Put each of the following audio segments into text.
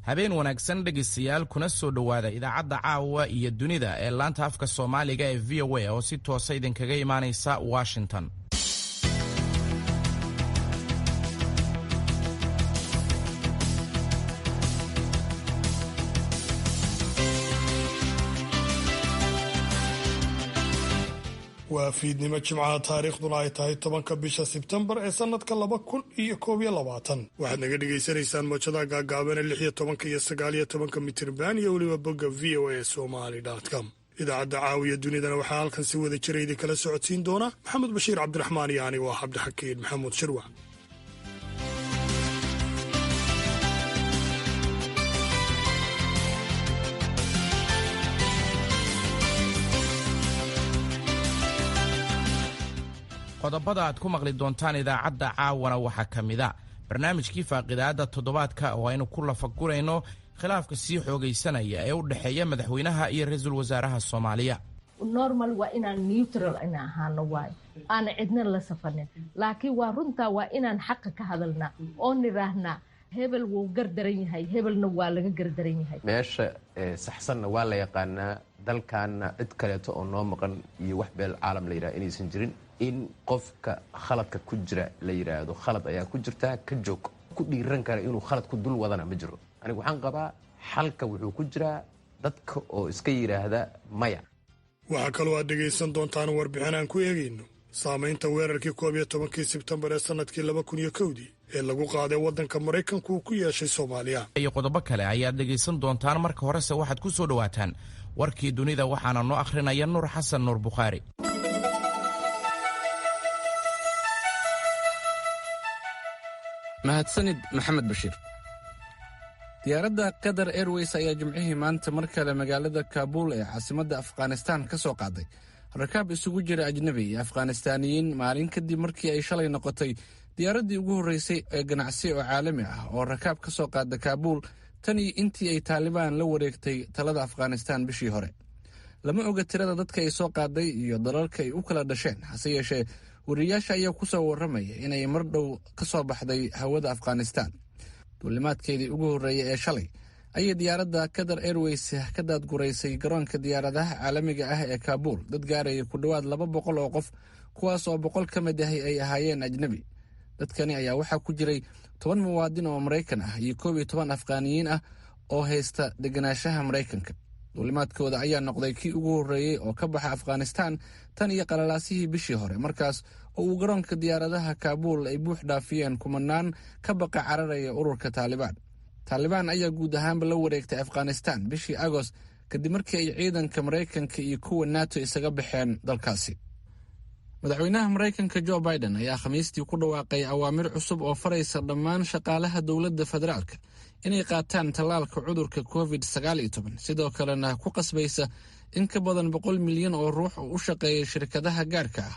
habeen wanaagsan dhegaystayaal kuna soo dhowaada idaacadda caawa iyo dunida ee laanta afka soomaaliga ee v o a oo si toosa idinkaga imaanaysa Washington. waa fiidnimo jimcaha taariikhduna ay tahay 10 bisha Sebtembar ee sanadka 2021 waxaad naga dhagaysanaysaan moojadaha gaagaaban ee 16 iyo 19 mitirban iyo weliba bogga voasomali.com. idaacadda caawiya dunidana waxaa halkan si wada jira idin kala socodsiin doona maxamed bashiir cabdiraxmaan iyo aniga waa cabdixakiin maxamuud shirwac. qodobada aad ku maqli doontaan idaacadda caawana waxaa ka mid a barnaamijkii faaqidaadda toddobaadka oo aynu ku lafagurayno khilaafka sii xoogaysanaya ee u dhexeeya madaxweynaha iyo ra-iisul wasaaraha Soomaaliya. normal waa inaan neutral ahaano waay aan cidna la safanin laakiin waa runtaa waa inaan xaqa ka hadalnaa oo niraahnaa hebel wuu gardaran yahay hebelna waa laga gardaran yahay. meesha saxsanna waa la yaqaanaa dalkaana cid kaleeto oo noo maqan iyo wax beel caalam la yidhaha inaysan jirin in qofka khaladka ku jira la yidhaahdo khalad ayaa ku jirtaa ka joog ku dhiiran kara inuu khalad ku dul wadana ma jiro. anigu waxaan qabaa xalka wuxuu ku jiraa dadka oo iska yidhaahda maya. waxaa kaloo aad dhegaysan doontaan warbixin aan ku eegayno saamaynta weerarkii 11 Sebtembar ee sanadkii 2001 ee lagu qaaday waddanka Maraykanku uu ku yeeshay Soomaaliya iyo qodobo kale ayaad dhegaysan doontaan. marka horese waxaad ku soo dhawaataan warkii dunida waxaana noo akhrinaya Nuur Xasan Nuur Bukhaari. mahadsanid maxamed bashiir. diyaaradda Qatar Airways ayaa jimcihii maanta mar kale magaalada Kaabul ee caasimadda Afghanistan ka soo qaaday rakaab isugu jira ajnabi iyo Afghanistaaniyiin maalin kadib markii ay shalay noqotay diyaaraddii ugu horreysay ee ganacsi oo caalami ah oo rakaab ka soo qaada Kaabul tan iyo intii ay Taalibaan la wareegtay talada Afghanistan bishii hore. lama oga tirada dadka ay soo qaaday iyo dalalka ay u kala dhasheen, hase yeeshee wariyaasha ayaa ku soo warramaya inay mar dhow ka soo baxday hawada Afghanistan. duulimaadkeedii ugu horreeyay ee shalay ayay diyaaradda Qatar Airways ka daadguraysay garoonka diyaaradaha caalamiga ah ee Kaabul dad gaaraya ku dhowaad 200 oo qof, kuwaas oo 100 ka mid ah ay ahaayeen ajnabi. dadkani ayaa waxaa ku jiray 10 muwaadin oo Maraykan ah iyo 12 Afghaaniyiin ah oo haysta deganaanshaha Maraykanka. duulimaadkooda ayaa noqday kii ugu horreeyay oo ka baxa Afghanistan tan iyo qalalaasihii bishii hore, markaas oo uu garoonka diyaaradaha Kaabul ay buux dhaafiyeen kumanaan ka baqa cararaya ururka Taalibaan. Taalibaan ayaa guud ahaanba la wareegtay Afghanistan bishii Agost kadib markii ay ciidanka Maraykanka iyo kuwa NATO isaga baxeen dalkaasi. madaxweynaha Maraykanka Joe Biden ayaa Khamiistii ku dhawaaqay awaamir cusub oo faraysa dhammaan shaqaalaha dowladda federaalka inay qaataan tallaalka cudurka COVID-19, sidoo kalena ku qasbaysa in ka badan 100 milyan oo ruux oo u shaqeeya shirkadaha gaarka ah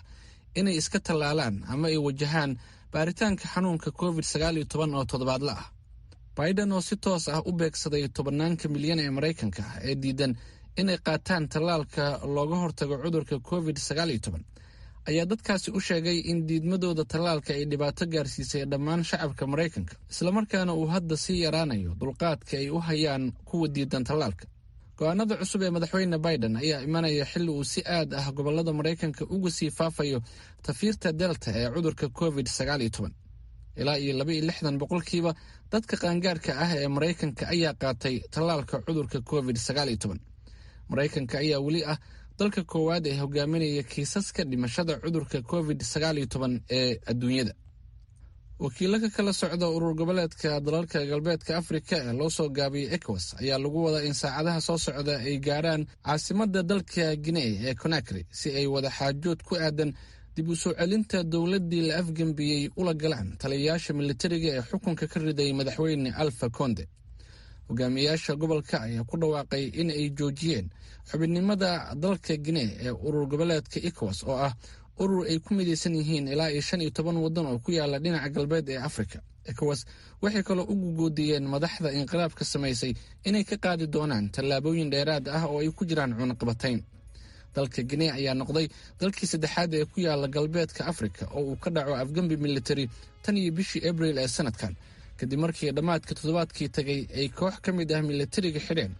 inay iska tallaalaan ama ay wajahaan baaritaanka xanuunka COVID-19 oo toddobaadla ah. Biden oo si toos ah u beegsaday 10 milyan ee Maraykanka ah ee diidan inay qaataan tallaalka looga hortago cudurka COVID-19 ayaa dadkaasi u sheegay in diidmadooda tallaalka ay dhibaato gaarsiisay dhammaan shacabka Maraykanka, islamarkaana uu hadda sii yaraanayo dulqaadka ay u hayaan kuwa diidan tallaalka. go'aanada cusub ee madaxweyne Biden ayaa imanaya xilli uu si aad ah gobollada Maraykanka uga sii faafayo tafiirta Delta ee cudurka COVID-19. ilaa iyo 62% dadka qaangaarka ah ee Maraykanka ayaa qaatay tallaalka cudurka COVID-19. Maraykanka ayaa weli ah dalka koowaad ee hogaaminaya kiisaska dhimashada cudurka COVID-19 ee adduunyada. wakiilo ka kala socda urur goboleedka dalalka galbeedka Afrika ee loo soo gaabiyay ECOWAS ayaa lagu wadaa in saacadaha soo socda ay gaaraan caasimadda dalka Guinea ee Conakry si ay wada xaajood ku aadan dib u soo celinta dowladdii la afgambiyey ula galaan taliyayaasha militariga ee xukunka ka riday madaxweyne Alpha Conde. hogaamiyaasha gobolka ayaa ku dhawaaqay in ay joojiyeen xubinimada dalka Guinea ee urur goboleedka ECOWAS oo ah urur ay ku midaysan yihiin ilaa 15 waddan oo ku yaala dhinaca galbeed ee Afrika. ECOWAS waxay kaloo ugu goodiyeen madaxda inqilaabka samaysay inay ka qaadi doonaan tallaabooyin dheeraad ah oo ay ku jiraan cunaqabatayn. dalka Guinea ayaa noqday dalkii saddexaad ee ku yaala galbeedka Afrika oo uu ka dhaco afgambi military tan iyo bishii Abriil ee sanadkan, kadib markii dhammaadka toddobaadkii tagay ay koox ka mid ah milatariga xidheen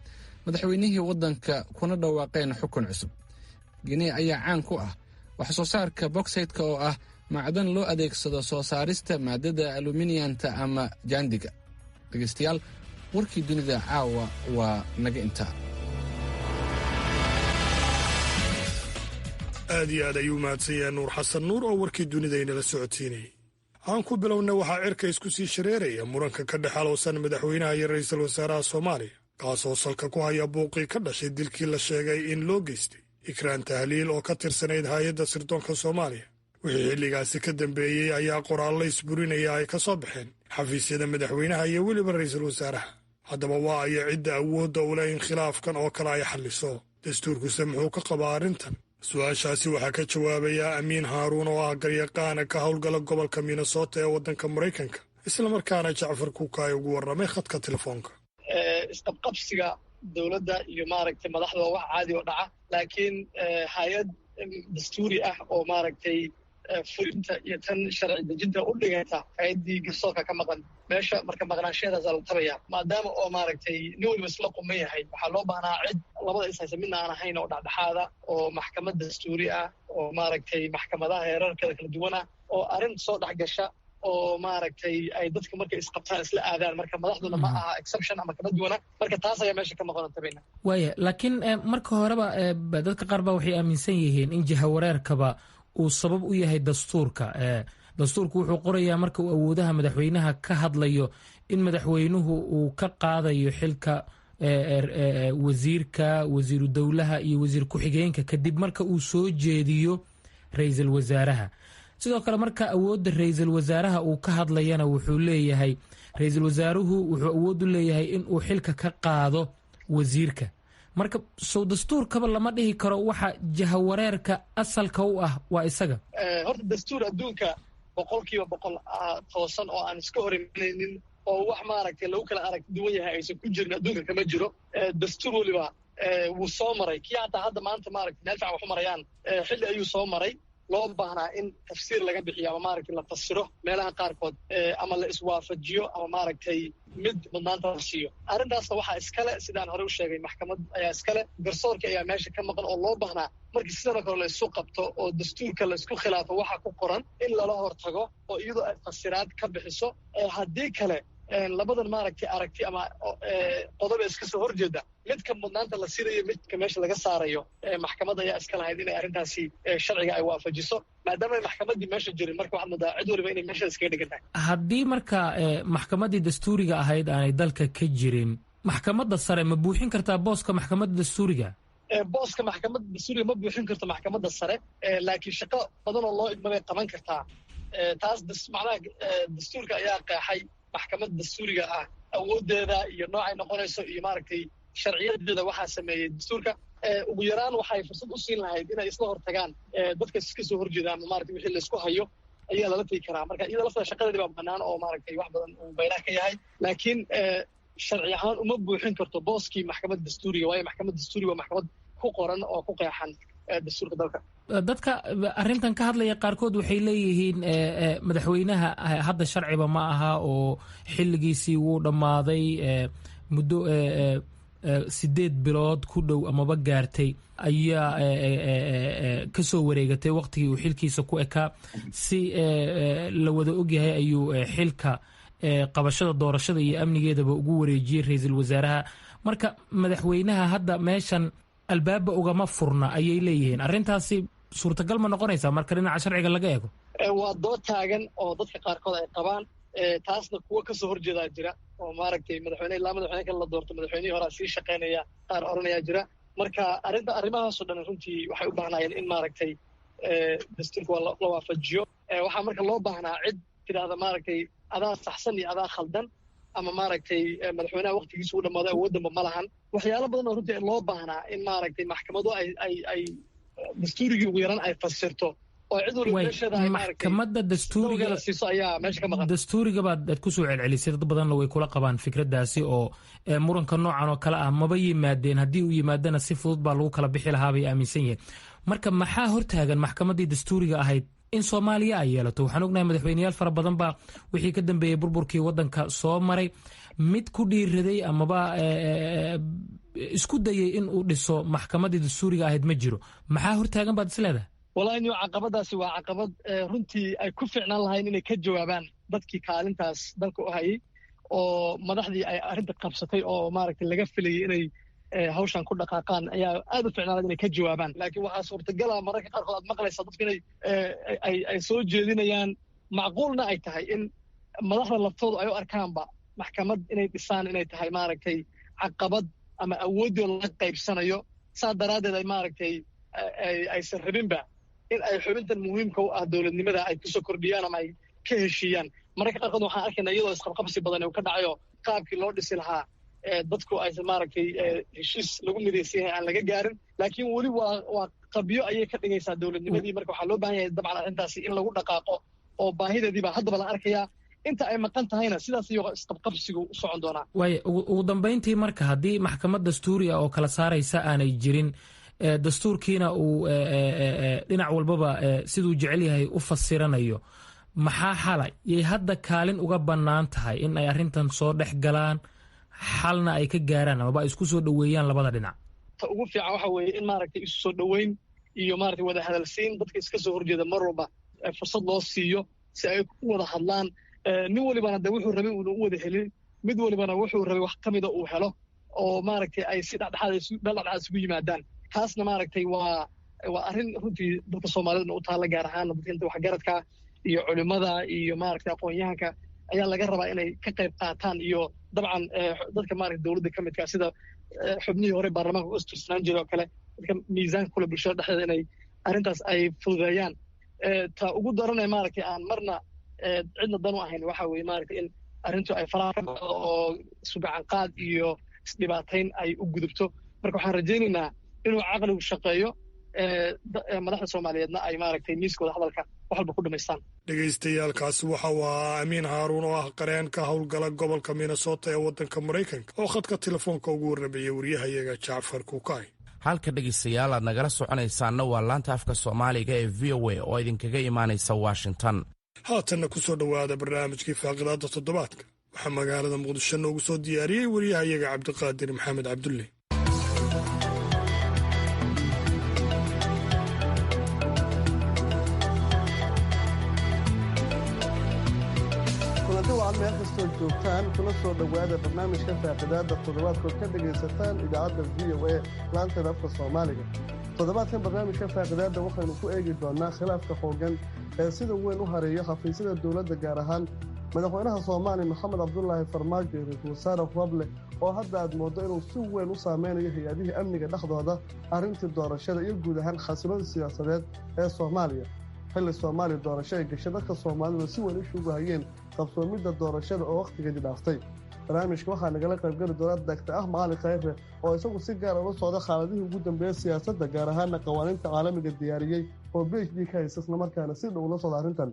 madaxweynihii waddanka kuna dhawaaqeen xukun cusub. Guinea ayaa caan ku ah wax soo saarka boxsaytka oo ah macdan loo adeegsado soo saarista maadada aluminiyanta ama jaandiga. dhegaystayaal, warkii dunida caawa waa naga intaa. aad iyo aad ayuu mahadsan yahay nuur xasan nuur oo warkii dunida inala socodsiinayay. aan ku bilowna waxaa cirka isku sii shareeraya muranka ka dhex alowsan madaxweynaha iyo ra'iisul wasaaraha Soomaaliya, kaasoo salka ku haya buuqii ka dhashay dilkii la sheegay in loo geystay Ikraan Tahliil oo ka tirsanayd hay'adda sirdoonka Soomaaliya. wixii xilligaasi ka dambeeyey ayaa qoraallo isburinaya ay ka soo baxeen xafiisyada madaxweynaha iyo weliba ra'iisul wasaaraha. haddaba waa aya cidda awoodda u leh in khilaafkan oo kale ay xalliso, dastuurkuse muxuu ka qabaa arrintan? su-aashaasi waxaa ka jawaabaya Amiin Haaruun oo ah garyaqaana ka howlgala gobolka Minnesota ee waddanka Maraykanka, islamarkaana Jacfar Kuukaay ugu warramay khadka telefoonka. isqabqabsiga dowladda iyo maaragtay madaxda waa wax caadi oo dhaca, laakiin hay-ad dastuuri ah oo maaragtay fulinta iyo tan sharci dejinta u dhiganta hay-addii garsoorka ka maqan meesha, marka maqnaanshaheedaasaa lagu tabaya. maadaama oo maaragtay nin waliba isla quman yahay, waxaa loo baahnaa cid labada ishaysa midna aan ahayn oo dhexdhexaada oo maxkamad dastuuri ah oo maaragtay maxkamadaha heerarkeeda kala duwan ah oo arrin soo dhex gasha oo maaragtay ay dadka markay isqabtaan isla aadaan. marka madaxduna ma aha exception ama kama duwana, marka taas ayaa meesha ka maqan tabayna. waaya, laakiin marka horeba dadka qaar ba waxay aaminsan yihiin in jahawareerkaba uu sabab u yahay dastuurka. dastuurku wuxuu qorayaa marka uu awoodaha madaxweynaha ka hadlayo in madaxweynuhu uu ka qaadayo xilka wasiirka, wasiiru dowlaha iyo wasiir ku-xigeenka kadib marka uu soo jeediyo ra'iisul wasaaraha. sidoo kale marka awoodda ra'iisul wasaaraha uu ka hadlayana wuxuu leeyahay ra'iisul wasaaruhu wuxuu awood u leeyahay in uu xilka ka qaado wasiirka. marka sow dastuurkaba lama dhihi karo waxa jahawareerka asalka u ah waa isaga. horta dastuur adduunka 100% toosan oo aan iska hor imanaynin oo wax maaragtay lagu kala arag duwan yahay aysan ku jirin adduunka kama jiro. dastuur waliba wuu soo maray, kii hataa hadda maanta maaragtay meel fiican wax u marayaan xilli ayuu soo maray. loo baahnaa in tafsiir laga bixiyo ama maaragtay la fasiro meelaha qaarkood ama la iswaafajiyo ama maaragtay mid mudnaanta la siiyo. arrintaasna waxaa iskale, sidaan hore u sheegay, maxkamad ayaa iskale, garsoorka ayaa meesha ka maqan oo loo baahnaa markii sidana kale la isu qabto oo dastuurka la isku khilaafo waxa ku qoran in lala hortago oo iyadoo ay fasiraad ka bixiso. haddii kale labadan maaragtay aragti ama qodob iska soo horjeeda, midka mudnaanta la siinayo midka meesha laga saarayo maxkamadda ayaa iska lahayd inay arrintaasi sharciga ay waafajiso, maadaama ay maxkamaddii meesha jirin. marka waxaad moodaa cid waliba inay meesha iskaga dhigan tahay. haddii marka maxkamaddii dastuuriga ahayd aanay dalka ka jirin, maxkamadda sare ma buuxin kartaa booska maxkamadda dastuuriga? booska maxkamadda dastuuriga ma buuxin karto maxkamadda sare, laakiin shaqo badan oo loo idmabay qaban kartaa. taas macnaha dastuurka ayaa qeexay maxkamadda dastuuriga ah awooddeeda iyo noocay noqonayso iyo maaragtay sharciyadeeda waxaa sameeyey dastuurka. ugu yaraan waxay fursad u siin lahayd inay isla hortagaan dadka iska soo horjeeda ama maaragtay wixii la isku hayo ayaa lala tegi karaa. marka iyada laftada shaqadeedii baa bannaan oo maaragtay wax badan uu baynaha ka yahay, laakiin sharci ahaan uma buuxin karto booskii maxkamadda dastuuriga, waayo maxkamadda dastuuriga waa maxkamad ku qoran oo ku qeexan dastuurka dalka. dadka arrintan ka hadlaya qaarkood waxay leeyihiin madaxweynaha hadda sharciba ma aha oo xilligiisii wuu dhammaaday, muddo 8 bilood ku dhow amaba gaartay ayaa ka soo wareegatay waqtigii uu xilkiisa ku ekaa. si la wada ogyahay ayuu xilka qabashada doorashada iyo amnigeedaba ugu wareejiyey ra'iisul wasaaraha. marka madaxweynaha hadda meeshan albaaba ugama furna ayay leeyihiin. arrintaasi suurtagal ma noqonaysaa marka dhinaca sharciga laga eego? waa dood taagan oo dadka qaarkood ay qabaan, taasna kuwo kasoo horjeedaa jira oo maaragtay madaxweyne ilaa madaxweyne kale la doorto madaxweynihii horaa sii shaqaynaya qaar oranayaa jira. marka arrimahaasoo dhan runtii waxay u baahnaayeen in maaragtay dastuurka la waafajiyo. waxaa marka loo baahnaa cid tidhaahda maaragtay adaa saxsan iyo adaa khaldan, ama maaragtay madaxweynaha waqtigiisa u dhammaado awooddanba ma lahan. waxyaalo badan oo runtii loo baahnaa in maaragtay maxkamadu ay dastuurigii ugu yaran ay fasirto oo cid waliba meesheeda ay maxkamadda dastuuriga la siiso ayaa meesha ka maqan. dastuuriga baad ku soo celcelisay, dad badanna way kula qabaan fikraddaasi oo muranka noocan oo kale ah maba yimaadeen, haddii uu yimaadana si fudud baa lagu kala bixi lahaa bay aaminsan yihiin. marka maxaa hortaagan maxkamaddii dastuuriga ahayd in soomaaliya ay yeelato. waxaan ognahay madaxweyneyaal fara badan baa wixii ka dambeeyey burburkii waddanka soo maray mid ku dhiiraday amaba isku dayay in uu dhiso maxkamaddii dastuuriga ahayd ma jiro. maxaa hortaagan baad is leedahay? wallahi niyo caqabadaasi waa caqabad runtii ay ku fiicnaan lahayn inay ka jawaabaan dadkii kaalintaas dalka u hayay oo madaxdii ay arrinta qabsatay oo maaragtay laga filayay inay hawshan ku dhaqaaqaan ayaa aad u fiicnaan inay ka jawaabaan. laakiin waxaa suurtagala mararka qaarkood aad maqlaysaa dadku inay ay soo jeedinayaan macquulna ay tahay in madaxda laftoodu ay u arkaanba maxkamad inay dhisaan inay tahay maaragtay caqabad ama awooddooda laga qaybsanayo. saa daraaddeed ay maaragtay aysan rabinba in ay xubintan muhiimka u ah dowladnimada ay kusoo kordhiyaan ama ay ka heshiiyaan. mararka qaarkood waxaan arkaynaa iyadoo isqabqabsi badan uu ka dhacayo qaabkii loo dhisi lahaa dadku aysan maaragtay heshiis lagu midaysan yahay aan laga gaarin. laakiin weli waa qabyo ayay ka dhigaysaa dowladnimadii. marka waxaa loo baahan yahay dabcan arrintaasi in lagu dhaqaaqo oo baahideediibaa haddaba la arkayaa. inta ay maqan tahayna sidaas iyo isqabqabsigu u socon doonaa. waaya ugu dambayntii marka haddii maxkamad dastuuri ah oo kala saaraysa aanay jirin dastuurkiina uu dhinac walbaba siduu jecel yahay u fasiranayo, maxaa xalay yay hadda kaalin uga bannaan tahay in ay arrintan soo dhex galaan xalna ay ka gaaraan amaba ay isku soo dhoweeyaan labada dhinac? ta ugu fiican waxa weeye in maaragtay isu soo dhoweyn iyo maaragtay wada hadalsiin dadka iska soo horjeeda mar walba fursad loo siiyo si ay u wada hadlaan. nin walibana de wuxuu rabay uuna u wada helin, mid walibana wuxuu rabay wax ka mida uu helo oo maaragtay ay si dhexdhexaad isugu yimaadaan. taasna maaragtay waa arrin runtii dadka soomaalidana u taalla, gaar ahaan dadka inta waxgaradka iyo culimada iyo maaragtay aqoon-yahanka ayaa laga rabaa inay ka qayb qaataan. iyo dabcan dadka maaragtay dowladda ka midka sida xubnihii hore baarlamaanka u istirsanaan jiray oo kale dadka miisaanka kule bulshada dhexdeeda inay arrintaas ay fududeeyaan. ta ugu daranee maaragtay aan marna cidna dan u ahayn waxa weeye maaragtay in arrintu ay faraha ka baxdo oo sugacanqaad iyo isdhibaatayn ay u gudubto. marka waxaan rajaynaynaa inuu caqligu shaqeeyo, madaxda soomaaliyeedna ay maaragtay miiskooda hadalka wax walba ku dhamaystaan. dhegaystayaaalkaasi waxa uu ahaa amiin haaruun oo ah qareen ka howlgala gobolka minnesota ee waddanka maraykanka oo khadka telefoonka ugu warramayay waryahayaga jacfar kuukay. halka dhegaystayaal aad nagala soconaysaanna waa laanta afka soomaaliga ee v o a oo idinkaga imaanaysa washington. haatanna ku soo dhowaada barnaamijkii faaqidaadda toddobaadka. waxaa magaalada muqdisho noogu soo diyaariyey waryahayaga cabdiqaadir maxamed cabdulle. meel kastoo joogtaan kuna soo dhowaada barnaamijka faaqidaadda toddobaadkood ka dhegaysataan idaacadda v o a laanteeda afka soomaaliga. toddobaadkan barnaamijka faaqidaadda waxaynu ku eegi doonaa khilaafka xooggan ee sida weyn u hareeya xafiisyada dowladda, gaar ahaan madaxweynaha soomaaliya maxamed cabdulaahi farmaajo iyo ra-iisul wasaare roble oo hadda aad mooddo inuu si weyn u saameynayo hay-adihii amniga dhexdooda, arrintii doorashada iyo guud ahaan xasilada siyaasadeed ee soomaaliya. xilli soomaaliya doorasho ay gashay dadka soomaalida si weyn ishugu hayeen qabsoomidda doorashada oo wakhtigeedii dhaaftay. barnaamijka waxaa nagala qaybgeli doona dagta ah macalin khayre oo isagu si gaar ula socda xaaladihii ugu dambeeya siyaasadda, gaar ahaana qawaaniinta caalamiga diyaariyey oo PhD ka haysta islamarkaana si dhow ula socda arrintan.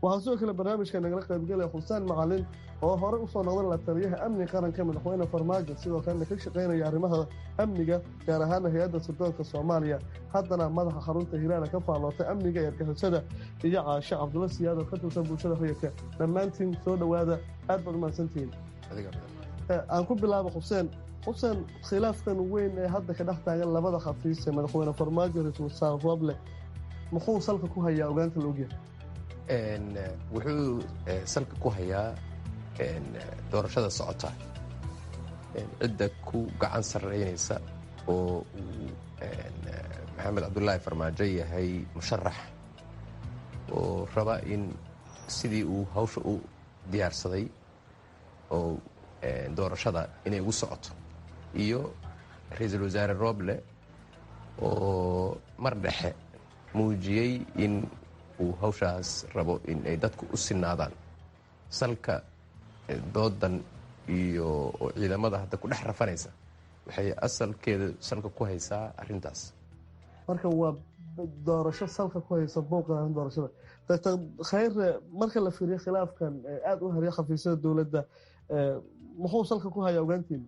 waxaa sidoo kale barnaamijka nagala qaybgelaya xuseen macalin oo horey usoo noqday la taliyaha amniga qaranka madaxweyne farmaajo, sidoo kalena ka shaqaynaya arrimaha amniga gaar ahaana hay-adda sirdoonka soomaaliya, haddana madaxa xarunta hilaala ka faallootay amniga ee argagixisada, iyo caashe cabdulla siyaad oo ka tirsan bulshada hoyaka. dhammaantiin soo dhowaada, aad baad umahadsantihiin. aan ku bilaabo xuseen. khilaafkan weyn ee hadda ka dhex taagan labada xafiis ee madaxweyne farmaajo ra-iisul wasaare roble muxuu salka ku hayaa ogaanta la ogyahay? wuxuu salka ku hayaa doorashada socota, cidda ku gacan sarreynaysa oo uu maxamed cabdulaahi farmaajo yahay musharax oo raba in sidii uu hawsha u diyaarsaday oo doorashada inay ugu socoto, iyo ra-iisul wasaare roble oo mar dhexe muujiyey in uu hawshaas rabo in ay dadku u sinaadaan. salka doodan iyo ciidamada hadda ku dhex rafanaysa waxay asalkeeda salka ku haysaa arrintaas. marka waa doorasho salka ku haysa buuqa doorashada. dr khayre, marka la fiiriyo khilaafkan aada u hariya xafiisyada dowladda, muxuu salka ku hayaa ogaantiina?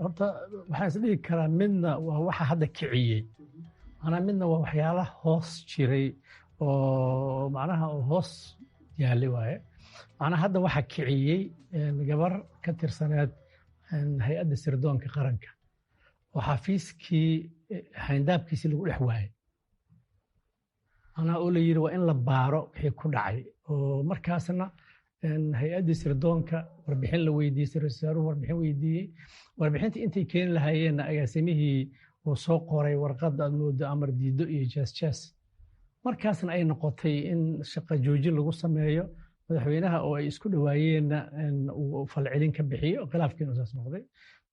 horta waxaan isdhigi karaa midna waa waxa hadda kiciyey, manaa midna waa waxyaalaha hoos jiray oo macnaha hoos yaali waaye. macnaha hadda waxaa kiciyey gabar ka tirsaneed hay-adda sirdoonka qaranka oo xafiiskii xayndaabkiisii lagu dhex waayey. macnaha oo la yidhi waa in la baaro wixii ku dhacay, oo markaasna hay-addii sirdoonka warbixin la weydiisay, ra-iisul wasaaruhu warbixin weydiiyey. warbixintii intay keeni lahaayeenna agaasimihii uu soo qoray warqad aad moodo amar diido iyo jees. markaasna ay noqotay in shaqo joojin lagu sameeyo. madaxweynaha oo ay isku dhawaayeenna uu falcelin ka bixiyo, khilaafkiina saas noqday.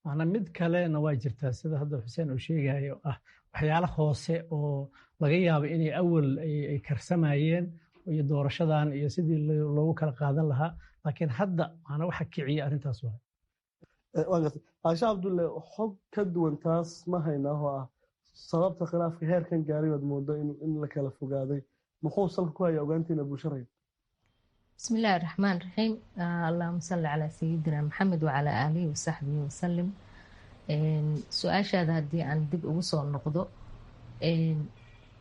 macnaa mid kalena waa jirtaa sida hadda xuseen uu sheegayo ah waxyaalo hoose oo laga yaabo inay awal ay karsamayeen iyo doorashadan iyo sidii loogu kala qaadan lahaa, laakiin hadda macnaa waxa kiciya arrintaas waay. caashe cabdulle, xog ka duwan taas ma haynaa oo ah sababta khilaafka heerkan gaaray waad moodo in la kala fogaaday. muxuu salka ku haya ogaantiina bulsharayda? بسم الله الرحمن الرحيم. اللهم صل على سيدنا محمد وعلى آله وصحبه وسلم. su-aashaada haddii aan dib ugu soo noqdo,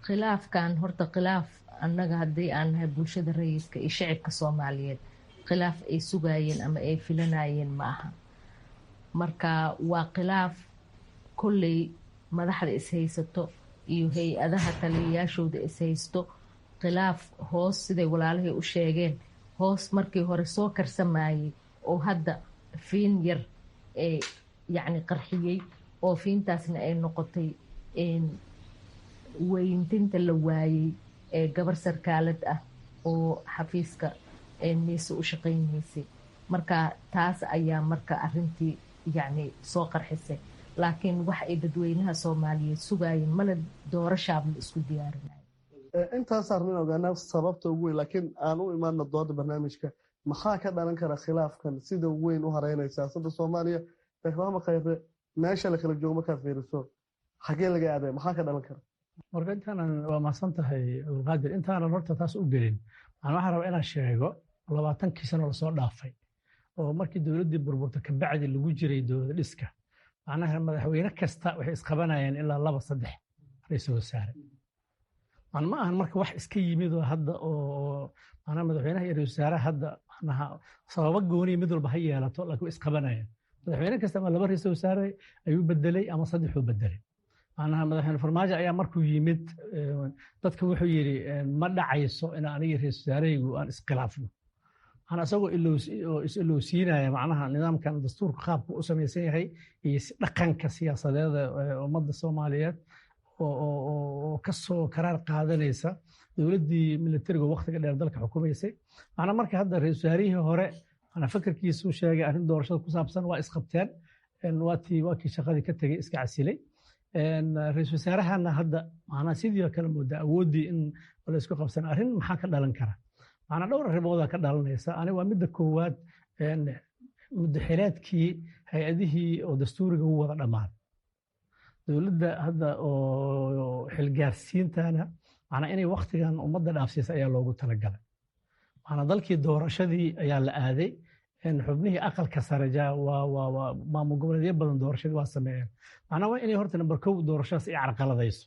khilaafkan horta khilaaf annaga haddii aan nahay bulshada rayidka iyo shacibka soomaaliyeed khilaaf ay sugayeen ama ay filanayeen ma aha. marka waa khilaaf kolley madaxda ishaysato iyo hay-adaha taliyayaashooda ishaysto. khilaaf hoos siday walaalihii u sheegeen hoos markii hore soo karsamayey oo hadda fiin yar ee yacni qarxiyey, oo fiintaasna ay noqotay weyntinta la waayey ee gabar sarkaalad ah oo xafiiska niise u shaqaynaysay. marka taas ayaa marka arrintii yacni soo qarxisay, laakiin wax ay dadweynaha soomaaliyeed sugayeen mala doorashaaba la isku diyaarinayo. intaas arrin ogaanaa sababta ugu weyn, laakiin aan u imaano dooda barnaamijka. maxaa ka dhalan kara khilaafkan sida weyn u hareynaya siyaasadda Soomaaliya? Fahma khayre, meesha la kala joogo markaad fiiriso xagee laga aaday, maxaa ka dhalan kara? marka intaanan waa mahadsan tahay Abdulqaadir, intaanan horta taas u gelin waxaan rabaa inaan sheego 20 sano la soo dhaafay oo markii dowladdii burburta ka bacdi lagu jiray dowlad dhiska, macnaha madaxweyne kasta waxay isqabanayeen ilaa 2-3 ra'iisul wasaare. ma ahan marka wax iska yimid oo hadda oo macnaha madaxweynaha iyo ra'iisul wasaaraha hadda macnaha sababo gooni mid walba ha yeelato, laakiin isqabanayeen. madaxweyne kasta ama 2 ra'iisul wasaare ayuu bedelay ama 3 uu bedelay. macnaha madaxweyne farmaajo ayaa markuu yimid dadka wuxuu yidhi ma dhacayso in aniga ra'iisul wasaarahaygu aan iskhilaafno. macnaa isagoo is-ilowsiinaya macnaha nidaamkan dastuurka qaabku u samaysan yahay iyo dhaqanka siyaasadeeda ummadda Soomaaliyeed oo ka soo karaar qaadanaysa dowladdii militariga waqtiga dheer dalka xukumaysay. macnaa marka hadda ra'iisul wasaarihii hore macnaa fakarkiisu sheegay arrin doorashada ku saabsan waa isqabteen, waa kii shaqadii ka tegey iska casilay. ra'iisul wasaarahana hadda macnaa sidii kale moodaa awooddii in la isku qabsan. arrin maxaa ka dhalan kara? macnaa dhowr arrimood ka dhalanaysa. aniga waa midda koowaad, muddo xileedkii hay-adihii oo dastuuriga u wada dhammaaday. dowladda hadda oo xilgaarsiintana macnaa inay waqtigan ummadda dhaafsiisa ayaa loogu talagalay. macnaa dalkii doorashadii ayaa la aaday. xubnihii aqalka sare waa maamul goboleedyo badan doorashadii waa sameeyeen. macnaa waa inay horta number 1 doorashadaas ay carqaladayso,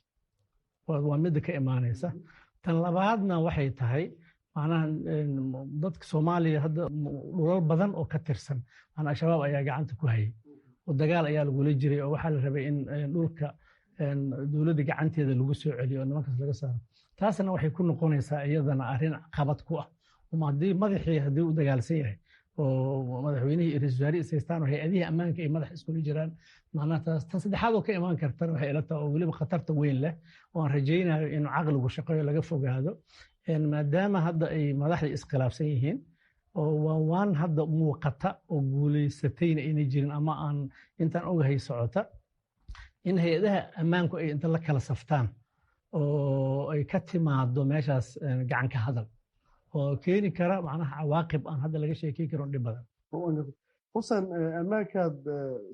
waa midda ka imaanaysa. tan labaadna waxay tahay macnaha dadka Soomaaliya hadda dhulal badan oo ka tirsan macnaa shabaab ayaa gacanta ku hayay oo dagaal ayaa lagula jiray, oo waxaa la rabay in dhulka dowladda gacanteeda lagu soo celiyo oo nimankaas laga saaro. taasna waxay ku noqonaysaa iyadana arrin qabad ku ah. haddii madaxii haddii u dagaalsan yahay oo madaxweynihii iyo ra'iisul wasaarihii isaystaan oo hay-adihii ammaanka ay madax iskula jiraan, macnaha tan saddexaad oo ka imaan kartana waxay ila tahay oo weliba khatarta weyn leh oo aan rajaynayo inuu caqligu shaqeeyo laga fogaado. maadaama hadda ay madaxda iskhilaafsan yihiin oo waan hadda muuqata oo guulaysatayna inay jirin ama aan intaan ogahay socota, in hay-adaha ammaanku ay inta la kala saftaan oo ay ka timaado meeshaas gacan ka hadal oo keeni kara macnaha cawaaqib aan hadda laga sheekeyn karin dhib badan. xuseen, ammaankaad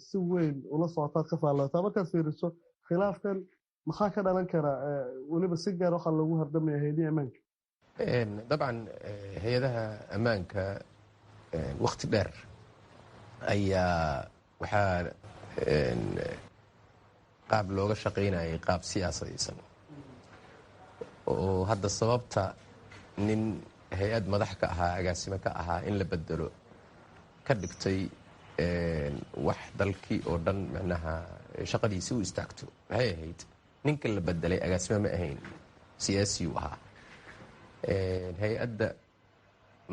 si weyn ula socotaad ka faallootaa, markaad fiiriso khilaafkan maxaa ka dhalan kara? weliba si gaar waxaa loogu hardamaya hay-adihii ammaanka. dabcan hay-adaha ammaanka wakti dheer ayaa waxaa qaab looga shaqaynayay qaab siyaasadaysan oo hadda sababta nin hay-ad madax ka ahaa agaasimo ka ahaa in la bedelo ka dhigtay wax dalkii oo dhan macnaha shaqadiisi u istaagto waxay ahayd ninka la bedelay agaasimo ma ahayn siyaasi uu ahaa hay-adda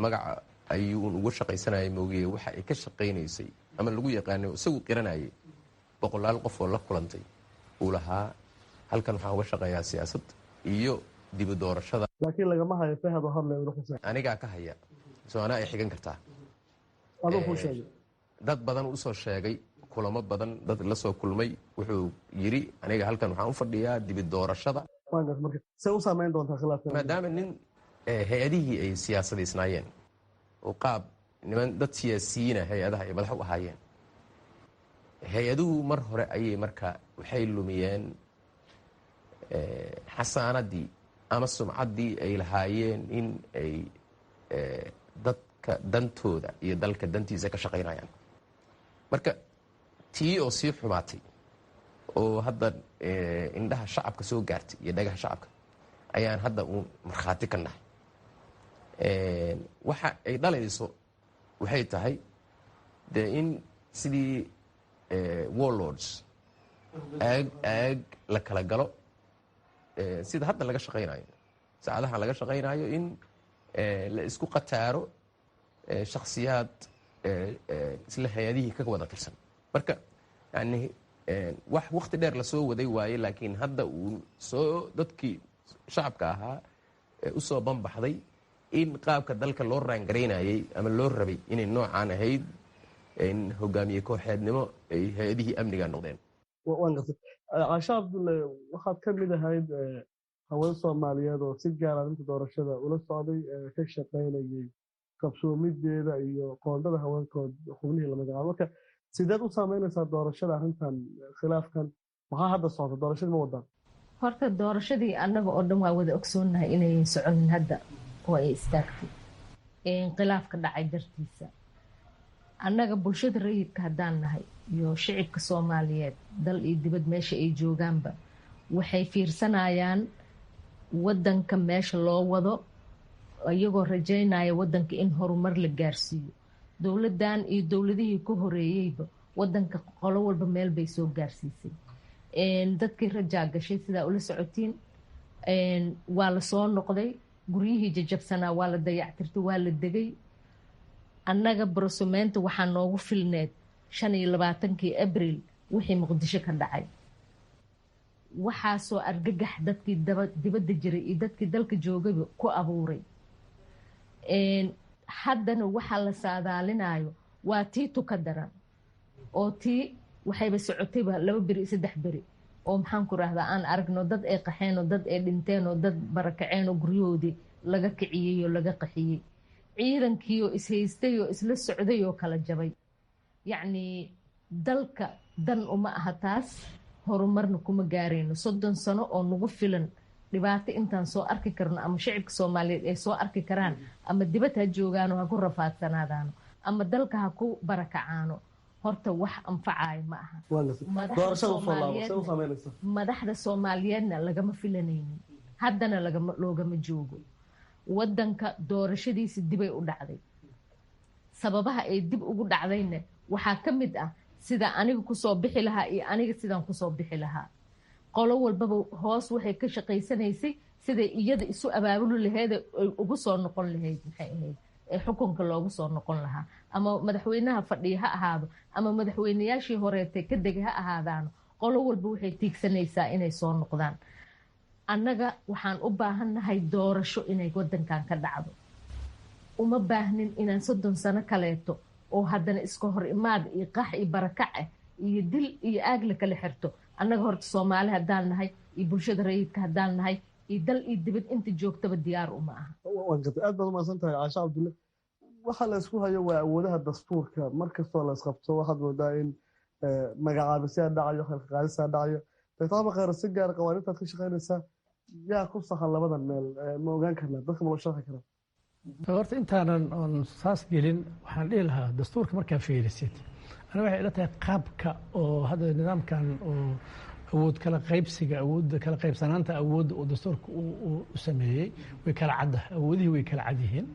magaca ayuu uga shaqaysanayay moogiye waxa ay ka shaqaynaysay ama lagu yaqaano isagu qiranayay boqolaal qof oo la kulantay uu lahaa halkan waxaan uga shaqeeyaa siyaasad iyo dibu doorashada laakiin lagama hayo fahad oo hadlay anigaa ka haya soo anaa ay xigan kartaa aduu kuu sheegay dad badan usoo sheegay kulamo badan dad la soo kulmay wuxuu yidhi aniga halkan waxaan u fadhiyaa dibi doorashada se u saamayn doontaa khilaafka maadaama nin hay-adihii ay siyaasadaysnaayeen oo qaab niman dad siyaasiyiina hay-adaha ay madax u ahaayeen hay-aduhu mar hore ayay marka waxay lumiyeen xasaanadii ama sumcaddii ay lahaayeen in ay dadka dantooda iyo dalka dantiisa ka shaqaynayaan marka tii oo sii xumaatay oo hadda indhaha shacabka soo gaartay iyo dhagaha shacabka ayaan hadda uun markhaati ka nahay waxa ay dhalayso waxay tahay dee in sidii warlords aag la kala galo sida hadda laga shaqaynayo saacadahan laga shaqaynayo in la isku qataaro shakhsiyaad isla hay-adihii ka wada tirsan marka yani wax wakti dheer lasoo waday waaye laakiin hadda uu soo dadkii shacabka ahaa u soo banbaxday in qaabka dalka loo raangaraynayay ama loo rabay inay noocaan ahayd in hogaamiye kooxeednimo ay hay-adihii amniga noqdeen caasha cabdulle waxaad ka mid ahayd haween soomaaliyeed oo si gaara arrinta doorashada ula socday ka shaqaynayay qabsoomideeda iyo qoondada haweenkood xubnihii la magacaabo marka sideed u saameynaysaa doorashada arrintan khilaafkan maxaa hadda socota doorashadii ma wadaan horta doorashadii annaga oo dhan waa wada ogsoonnahay inayan soconin hadda oo ay istaagtay khilaafka dhacay dartiisa annaga bulshada rayidka haddaan nahay iyo shicibka soomaaliyeed dal iyo dibad meesha ay joogaanba waxay fiirsanayaan waddanka meesha loo wado iyagoo rajaynaya waddanka in horumar la gaarsiiyo dowladdan iyo dowladihii ka horeeyeyba waddanka qolo walba meel bay soo gaarsiisay dadkii rajaa gashay sidaa ula socotiin waa la soo noqday guryihii jajabsanaa waa la dayactirtay waa la degay annaga barosumeynta waxaa noogu filneed 25 abriil wixii muqdisho ka dhacay waxaasoo argagax dadkii dibadda jiray iyo dadkii dalka joogayba ku abuuray haddana waxaa la saadaalinayo waa tii tuka daran oo tii waxayba socotayba 2 beri 3 beri oo maxaan ku rahdaa aan aragno dad ay qaxeen oo dad ay dhinteen oo dad barakaceen oo guryahoodii laga kiciyey oo laga qaxiyey ciidankii oo ishaystay oo isla socday oo kala jabay yacni dalka dan uma aha taas horumarna kuma gaarayno 30 sano oo nagu filan dhibaato intaan soo arki karno ama shicibka soomaaliyeed ay soo arki karaan ama dibad ha joogaano ha ku rafaadsanaadaano ama dalka ha ku barakacaano horta wax anfacayo ma aha madaxda soomaaliyeedna lagama filanaynin haddana loogama joogo waddanka doorashadiisi dibay u dhacday sababaha ay dib ugu dhacdayna waxaa ka mid ah sida aniga kusoo bixi lahaa iyo aniga sidaan kusoo bixi lahaa qolo walbaba hoos waxay ka shaqaysanaysay siday iyada isu abaabuli laheyd ay ugu soo noqon lahayd maxay ahayd ee xukunka loogu soo noqon lahaa ama madaxweynaha fadhiya ha ahaado ama madaxweynayaashii horeetay ka degay ha ahaadaano qolo walba waxay tiigsanaysaa inay soo noqdaan annaga waxaan u baahannahay doorasho inay waddankan ka dhacdo uma baahnin inaan 30 sano kaleeto oo haddana iska hor imaad iyo qax iyo barakac ah iyo dil iyo aag la kala xirto annaga horta soomaali haddaan nahay iyo bulshada rayidka haddaan nahay iyo dal iyo dibad inta joogtaba diyaar uma aha aad baad umahadsan tahay caasha cabdulle waxa la isku hayo waa awoodaha dastuurka markastoo la isqabto waxaad moodaa in magacaabisyaa dhacayo khalqaqaadisaa dhacayo dr khayr si gaar qawaaniintaad ka shaqaynaysaa yaa ku sahan labadan meel ma ogaan karnaa dadka ma loo sharxi karaa horta intaanan oon saas gelin waxaan dhihi lahaa dastuurka markaa fiirisid ana waxay ila tahay qaabka oo hadda nidaamkan oo awood kala qaybsiga awoodda kala qaybsanaanta awoodda uu dastuurka u sameeyey way kala caddahay awoodihii way kala cad yihiin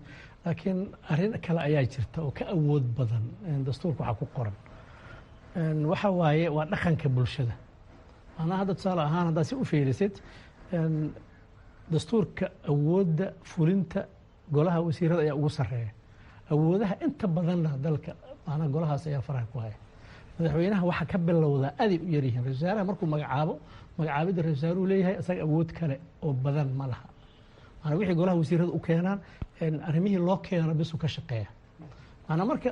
laakiin arrin kale ayaa jirta oo ka awood badan dastuurka waxaa ku qoran waxa waaye waa dhaqanka bulshada macnaha hadda tusaale ahaan haddaad si u fiirisid dastuurka awoodda fulinta golaha wasiirada ayaa ugu sarreeya awoodaha inta badanna dalka macnaha golahaas ayaa faraha ku haya madaxweynaha waxaa ka bilowdaa aday u yaryihiin ra-isul wasaaraha markuu magacaabo magacaabidda ra-isul wasaaruhu leeyahay isaga awood kale oo badan ma laha maanaa wixii golaha wasiirada u keenaan arrimihii loo keeno bisuu ka shaqeeya maanaa marka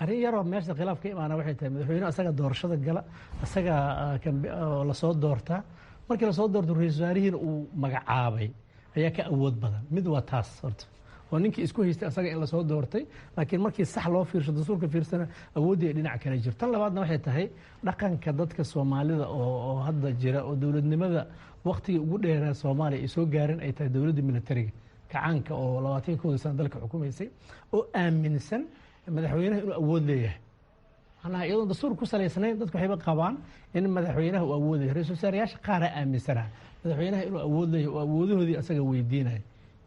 arrin yaroo meesha khilaaf ka imaana waxay tahay madaxweynuhu isaga doorashada gala isaga lasoo doortaa markii lasoo doorto ra-isul wasaarihiina uu magacaabay ayaa ka awood badan mid waa taas horta oo ninkii isku haystay asaga in lasoo doortay laakiin markii sax loo fiirsho dastuurka fiirsana awooddii ay dhinac kale jirto tan labaadna waxay tahay dhaqanka dadka soomaalida oo hadda jira oo dowladnimada waktigii ugu dheeraa soomaaliya ay soo gaarin ay tahay dowladda militariga kacaanka oo 21 sano dalka xukumaysay oo aaminsan madaxweynaha inuu awood leeyahay macnaha iyadoon dastuur ku salaysnayn dadku waxayba qabaan in madaxweynaha uu awood leeyahay ra-isul wasaarayaasha qaaraa aaminsanaa madaxweynaha inuu awood leeyahay oo awoodahoodii asaga weydiinaya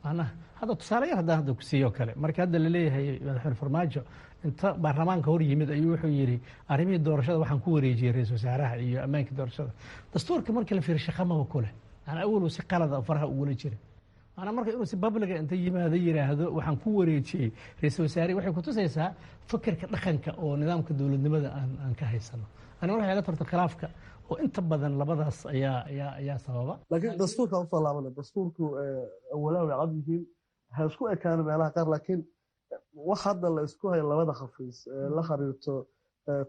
macnaha hadda tusaale yar haddaan hadda ku siiyo kale marka hadda la leeyahay madaxweyne farmaajo inta baarlamaanka hor yimid ayuu wuxuu yidhi arrimihii doorashada waxaan ku wareejiyey ra-isul wasaaraha iyo ammaankii doorashada dastuurka marka la fiiriyo shaqamaba ku leh macnaa awaluu si qalada faraha ugula jiray macnaa marka inuu si babliga inta yimaado yidhaahdo waxaan ku wareejiyey ra-isul wasaarihi waxay kutusaysaa fikirka dhaqanka oo nidaamka dowladnimada aan ka haysano ani waxay la tarta khilaafka oo inta badan labadaas ayaa sababa laakiin dastuurka usoo laabana dastuurku awalaha way cad yihiin ha isku ekaano meelaha qaar laakiin wax hadda la isku hayo labada khafiis la xiriirto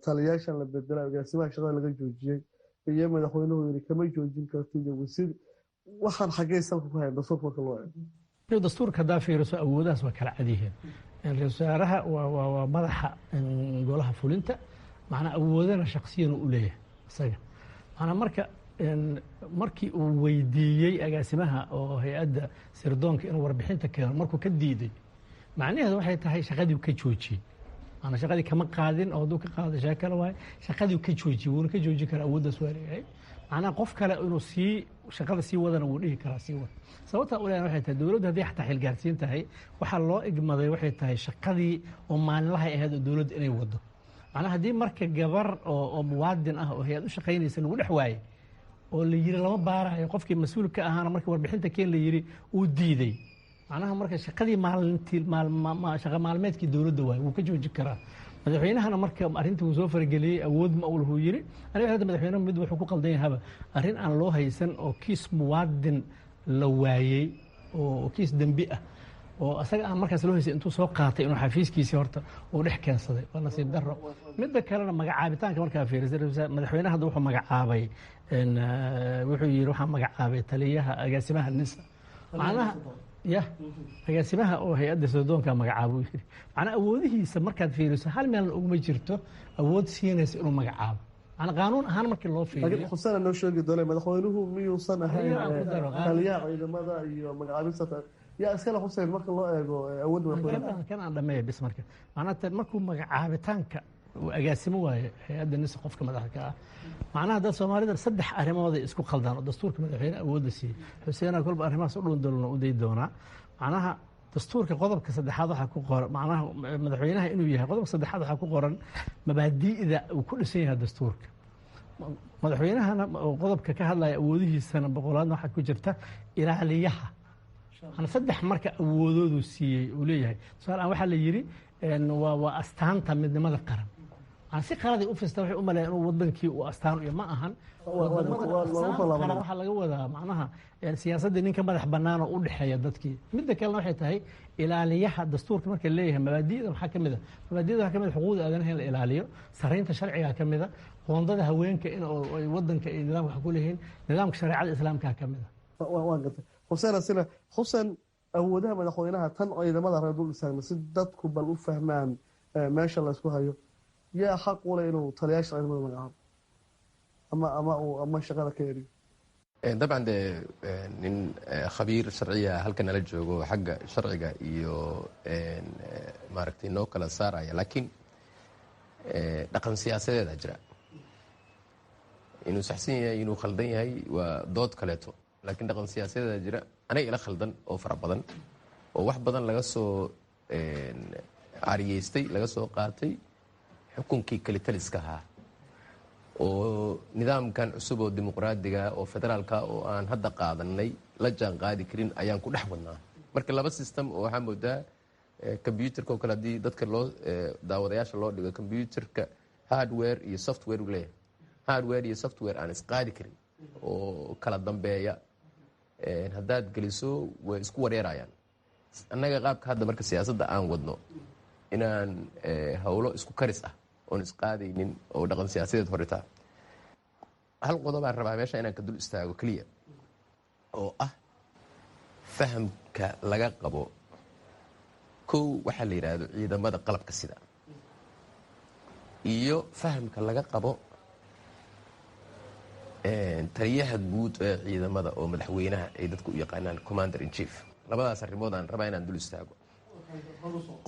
taliyaashan la bedela agaasimaha shaqada laga joojiyey iyo madaxweynuhu yiri kama joojin kartid wasiir waxaan xagee salka ku hayn dastuurka marka loo eego dastuurka haddaa fiiriso awoodahaas waa kala cad yihiin ra-isul wasaaraha waa madaxa golaha fulinta macnaa awoodana shaksiyana u leeyahay isaga macnaa markii uu weydiiyey agaasimaha oo hay-adda sirdoonka inuu warbixinta keeno markuu ka diiday macnaheedu waxay tahay shaqadii ka joojiyey maanaa shaqadii kama qaadin oo hadduu ka qaado shee kale waaye shaqadii ka joojiyey wuuna ka joojin karaa awooddaas waa leeyahay macnaha qof kale inuu shaqada sii wadana wuu dhihi karaa sii wada sababtaa u leeyahay waxay tahay dowladdu haddii xataa xilgaarsiin tahay waxaa loo igmaday waxay tahay shaqadii oo maalinlahay ahayd oo dowladdu inay wado macnaha haddii marka gabar oo muwaadin ah oo hay-ad u shaqaynaysa lagu dhex waayey oo la yiri lama baarayo qofkii mas-uulka ahaana markii warbixinta keen la yiri uu diiday macnaha marka shaqadii shaqa maalmeedkii dowladda waaye wuu ka joojin karaa madaxweynahana marka arrinta uu soo farageliyey awood ma uu lahu yiri aniga hadda madaxweynaha mid wuxuu ku qaldan yahaba arrin aan loo haysan oo kiis muwaadin la waayey oo kiis dembi ah oo asaga aan markaas loo haysay intuu soo qaatay inuu xafiiskiisii horta uu dhex keensaday waa nasiib darro midda kalena magacaabitaanka markaa fiirisay madaxweynaha hadda wuxuu magacaabay wuxuu yidhi waxaa magacaabay taliyaha agaasimaha nisa macnaha agaasimaha oo hay-adda sirdoonka magacaabo yidhi macnaa awoodihiisa markaad fiiriso hal meelna uguma jirto awood siinaysa inuu magacaabo macnaa qaanuun ahaan markii loo fiiriyo laakiin xusana noo sheegi doonay madaxweynuhu miyuusan ahayn taliyaha ciidamada iyo magacaabista yaa iskale xuseen marka loo eego awoodda madaxweynaha kan aan dhameeya bis marka macnaa markuu magacaabitaanka agaasimo waaye hay-adda nisa qofka madaxda ka ah macnaha dad soomaalida 3 arrimooday isku qaldaan oo dastuurka madaxweyne awoodda siiyey xuseena kolba arrimahaas u dhuun dalno u day doonaa macnaha dastuurka qodobka 3aad waxaa ku qoran macnaha madaxweynaha inuu yahay qodobka 3aad waxaa ku qoran mabaadi'da uu ku dhisan yahay dastuurka madaxweynahana qodobka ka hadlaya awoodihiisana boqolaadna waxaa ku jirta ilaaliyaha ana 3 marka awoodoodu siiyey uu leeyahay tusaale waxaa la yiri waa astaanta midnimada qaran si qaladay u fista waxay u maleeyaan inuu wadankii uu astaan iyo ma ahan waxaa laga wadaa macnaha siyaasadda ninka madax bannaan oo u dhexeeya dadkii midda kalena waxay tahay ilaaliyaha dastuurka marka leeyahay mabaadi'da waxaa ka mid a mabaadi'da waxaa ka mid a xuquuqda aadanaha in la ilaaliyo saraynta sharciga ka mid a qoondada haweenka in ay wadanka iyo nidaamka wax ku leeyihiin nidaamka shareecada islaamka ka mid a waan gartay xuseen awoodaha madaxweynaha tan ciidamada reer dul istaagna si dadku bal u fahmaan meesha la isku hayo yaa xaq u leh inuu taliyaasha ciidamada magacaabo ama shaqada ka eriyo dabcan dee nin khabiir sharciya halka nala joogo xagga sharciga iyo maaragtay noo kala saaraya laakiin dhaqan siyaasadeeda jira inuu saxsan yahay inuu khaldan yahay waa dood kaleeto, laakiin dhaqan siyaasadeeda jira aniga ila khaldan oo fara badan oo wax badan laga soo cariyeystay, laga soo qaatay xukunkii kalitaliska ahaa oo nidaamkan cusub oo dimuqraadiga oo federaalka oo aan hadda qaadanay la jaan qaadi karin ayaan ku dhex wadnaa. marka laba system oo waxaa moodaa combyuterka oo kale haddii dadka loo daawadayaasha loo dhigo combyuterka hardware iyo software uu leeyahay. hardware iyo software aan isqaadi karin oo kala dambeeya haddaad geliso way isku wareerayaan. annaga qaabka hadda marka siyaasadda aan wadno inaan howlo isku karis ah oon isqaadaynin oo dhaqan siyaasadeed horitaa. hal qodobaan rabaa meesha inaan ka dul istaago keliya oo ah fahamka laga qabo kow waxaa la yidhaahdo ciidamada qalabka sida iyo fahamka laga qabo taliyaha guud ee ciidamada oo madaxweynaha ay dadku u yaqaanaan commander in chief. labadaas arrimood aan rabaa inaan dul istaago.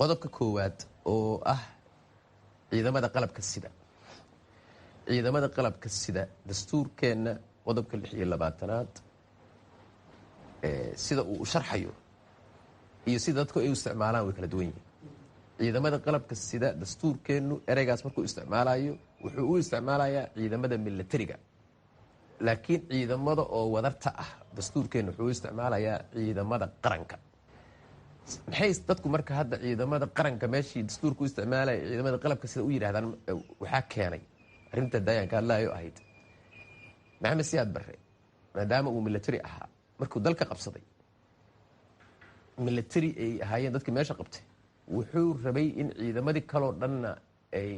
qodobka koowaad oo ah ciidamada qalabka sida. ciidamada qalabka sida dastuurkeenna qodobka 26aad sida uu sharxayo iyo sida dadku ay u isticmaalaan way kala duwan yihiin. ciidamada qalabka sida dastuurkeennu ereygaas markuu isticmaalayo wuxuu u isticmaalayaa ciidamada militariga, laakiin ciidamada oo wadarta ah dastuurkeennu wuxuu u isticmaalayaa ciidamada qaranka. maxay dadku marka hadda ciidamada qaranka meeshii dastuurka u isticmaalaya ciidamada qalabka sida u yidhahdaan? waxaa keenay arrinta daayanka hadlaayo ahayd maxamed siyaad barre maadaama uu military ahaa markuu dalka qabsaday, military ay ahaayeen dadkii meesha qabtay, wuxuu rabay in ciidamadii kaloo dhanna ay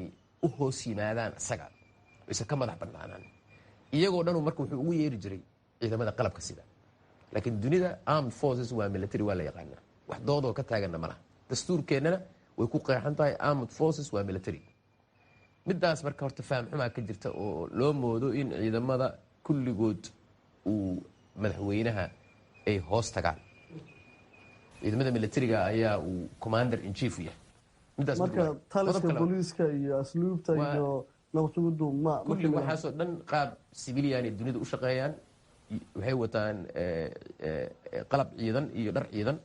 u hoos yimaadaan isaga aysan ka madax bannaanaan. iyagoo dhanu marka wuxuu ugu yeeri jiray ciidamada qalabka sida. laakiin dunida armed forces waa military, waa la yaqaanaa, wax doodoo ka taaganna ma laha. dastuurkeennana way ku qeexan tahay armed forces waa military. midaas marka horta faham xumaa ka jirta oo loo moodo in ciidamada kulligood uu madaxweynaha ay hoos tagaan. ciidamada militariga ayaa uu commander in chief u yahay. marka taliska booliiska iyo asluubta iyo nabadsugudu kulli waxaasoo dhan qaab civilian ay dunida u shaqeeyaan. waxay wataan qalab ciidan iyo dhar ciidan,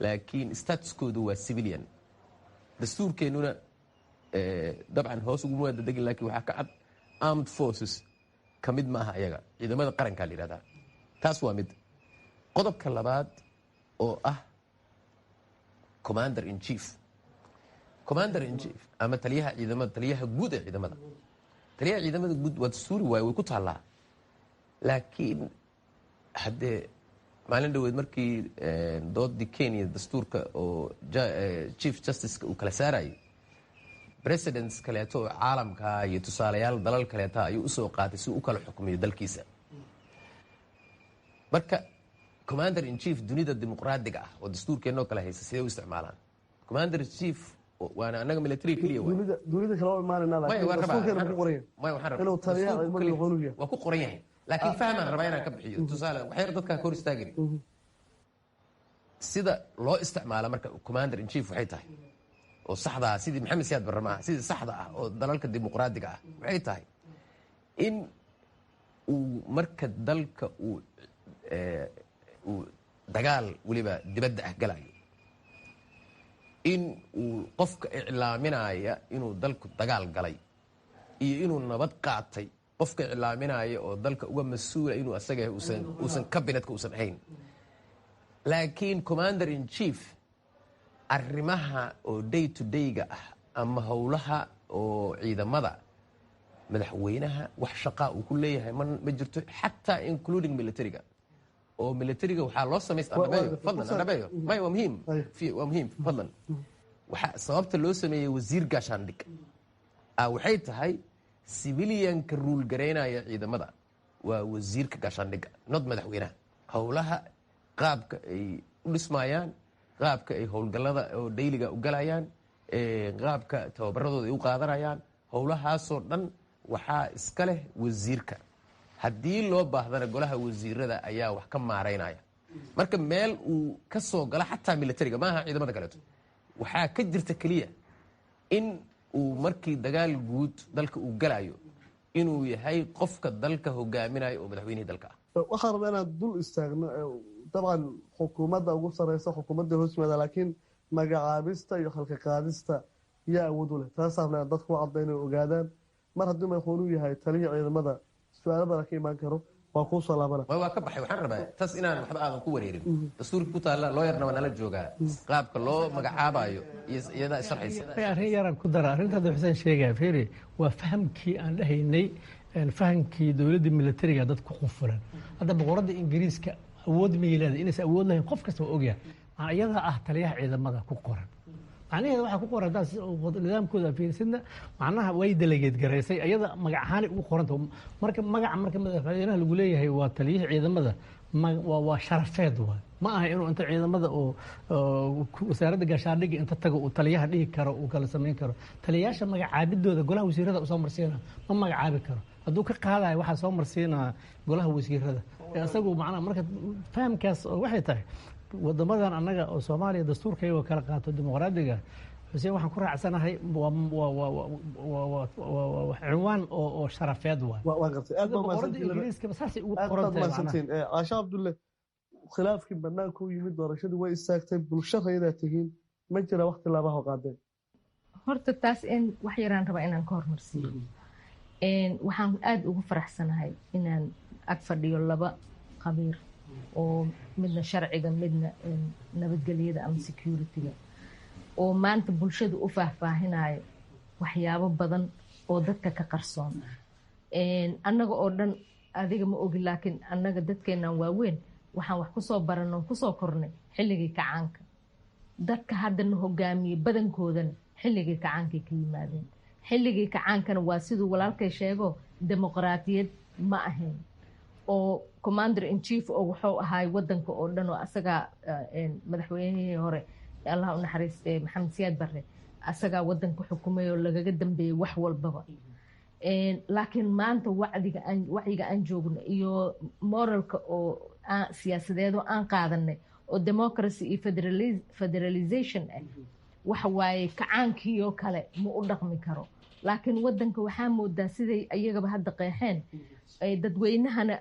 laakiin statuskoodu waa civilian. dastuurkeennuna dabcan hoos uguma wada degin, laakiin waxaa ka cad armed forces ka mid ma aha ayaga, ciidamada qarankaa la yidhahdaa. taas waa mid. qodobka labaad oo ah commander in chief. commander in chief ama taliyaha ciidamada, taliyaha guud ee ciidamada. taliyaha ciidamada guud waa dastuuri waaye, way ku taallaa. laakiin haddee maalin dhaweed markii doodii kenya dastuurka oo chief justiceka uu kala saarayay, presidents kaleeto oo caalamka iyo tusaalayaal dalal kaleeta ayuu usoo qaatay si u kala xukmiyo dalkiisa. marka commander in chief dunida dimuqraadiga ah oo dastuurkeennoo kale haysa sidee u isticmaalaan? commander in chief waana anaga military keliya dunida kala imaanayna, laakiin dastuurkeena ku qoran inuu taliyaha ciidamada aqoon yahay. waa ku qoran yahay, laakiin fahmaan rabaa inaan ka bixiyo tusaale waxyar dadkaa ka hor istaagani. sida loo isticmaala marka commander in chief waxay tahay oo saxda ah, sidii maxamed siyaad barre maaha, sidii saxda ah oo dalalka dimuqraadiga ah waxay tahay in uu marka dalka uu dagaal weliba dibadda ah galayo, in uu qofka iclaaminaya inuu dalku dagaal galay iyo inuu nabad qaatay qofka iclaaminaya oo dalka uga mas-uula inuu asaga uusan kabinetka uusan ahayn. laakiin commander in chief arrimaha oo day to day-ga ah ama howlaha oo ciidamada madaxweynaha wax shaqaa uu ku leeyahay ma jirto, xataa including militariga. oo militariga waxaa loo samaysta andhabeeyo may waa muhiim fadlan. waxaa sababta loo sameeyey wasiir gaashaandhig waxay tahay civilianka ruul garaynaya ciidamada waa wasiirka gaashaandhigga, not madaxweynaha. howlaha qaabka ay u dhismayaan, qaabka ay howlgallada oo dayliga u galayaan, qaabka tababaradooda ay u qaadanayaan, howlahaasoo dhan waxaa iska leh wasiirka. haddii loo baahdana golaha wasiirada ayaa wax ka maaraynaya. marka meel uu ka soo galo xataa militariga maaha ciidamada kaleeto, waxaa ka jirta keliya in uu markii dagaal guud dalka uu galayo inuu yahay qofka dalka hogaaminaya oo madaxweynihii dalka ah. waxaan rabaa inaan dul istaagno dabcan xukuumadda ugu sareysa xukuumadda hoosmaada laakiin magacaabista iyo halka qaadista yaa awood u leh taasaan dadku u cadda inay ogaadaan mar haddii madaxweynuhu yahay talihii ciidamada su-aalo badan ka imaan karo waa kuu soo laabana waa ka baxay waxaan rabaa taas inaan waxba aadan ku wareerin dastuurkii ku taalla looyarna waa nala joogaa qaabka loo magacaabayo iyadaa sharxaysa arrin yaraan ku dara arrintaada xuseen sheegaya fiiri waa fahamkii aan dhahaynay fahamkii dowladda militariga dad ku qufulan hadda boqoradda ingiriiska awood ma leedahay inaysan awood lahayn qof kasta waa ogyahay iyadaa ah taliyaha ciidamada ku qoran macnaheeda waxaa ku qoran nidaamkooda fiirsidna macnaha way delegeed garaysay iyada magac ahaan ugu qoranta marka madaxweynaha lagu leeyahay waa taliyihii ciidamada waa sharafeed waay ma aha inuu inta ciidamada oo wasaaradda gaashaandhigga inta tago uu taliyaha dhihi karo uu kala samayn karo taliyayaasha magacaabidooda golaha wasiirada usoo marsiina ma magacaabi karo hadduu ka qaadayo waxaa soo marsiinaa golaha wasiirada isagu macnaha marka fahamkaas waxay tahay wadamadan annaga oo Soomaaliya dastuurkayga kala qaato dimuqraadiga xuseen waxaan ku raacsanahay waa cinwaan oo sharafeed waa gartay aad baa ingiriiska basaasay ugu qorantahay Aasha Abdulle khilaafkii banaanka u yimid doorashadii way istaagtay bulshadayda tihiin ma jira waqti laba qaadeen horta taas in wax yaraan rabaa inaan ka hormarsiiyo waxaan aad ugu faraxsanahay inaan ag fadhiyo laba qabiir oo midna sharciga midna nabadgelyada ama security-ga oo maanta bulshadu u faahfaahinayo waxyaabo badan oo dadka ka qarsoon annaga oo dhan adiga ma ogi laakiin annaga dadkeennan waaweyn waxaan wax kusoo baranoo kusoo kornay xilligii kacaanka dadka haddana hogaamiye badankoodana xilligii kacaankay ka yimaadeen xilligii kacaankana waa siduu walaalkay sheego dimuqraadiyad ma ahayn oo commander in chief oo wuxuu ahaay wadanka oo dhan oo asagaa madaxweynihii hore allah u naxariistay maxamed siyaad barre asagaa wadanka xukumay oo lagaga dambeeyey wax walbaba laakiin maanta wacyiga aan joogno iyo moralka oo siyaasadeedoo aan qaadanay oo democracy iyo federalization ah waxa waaye kacaankiioo kale ma u dhaqmi karo laakiin wadanka waxaa moodaa siday iyagaba hadda qeexeen dadweynahana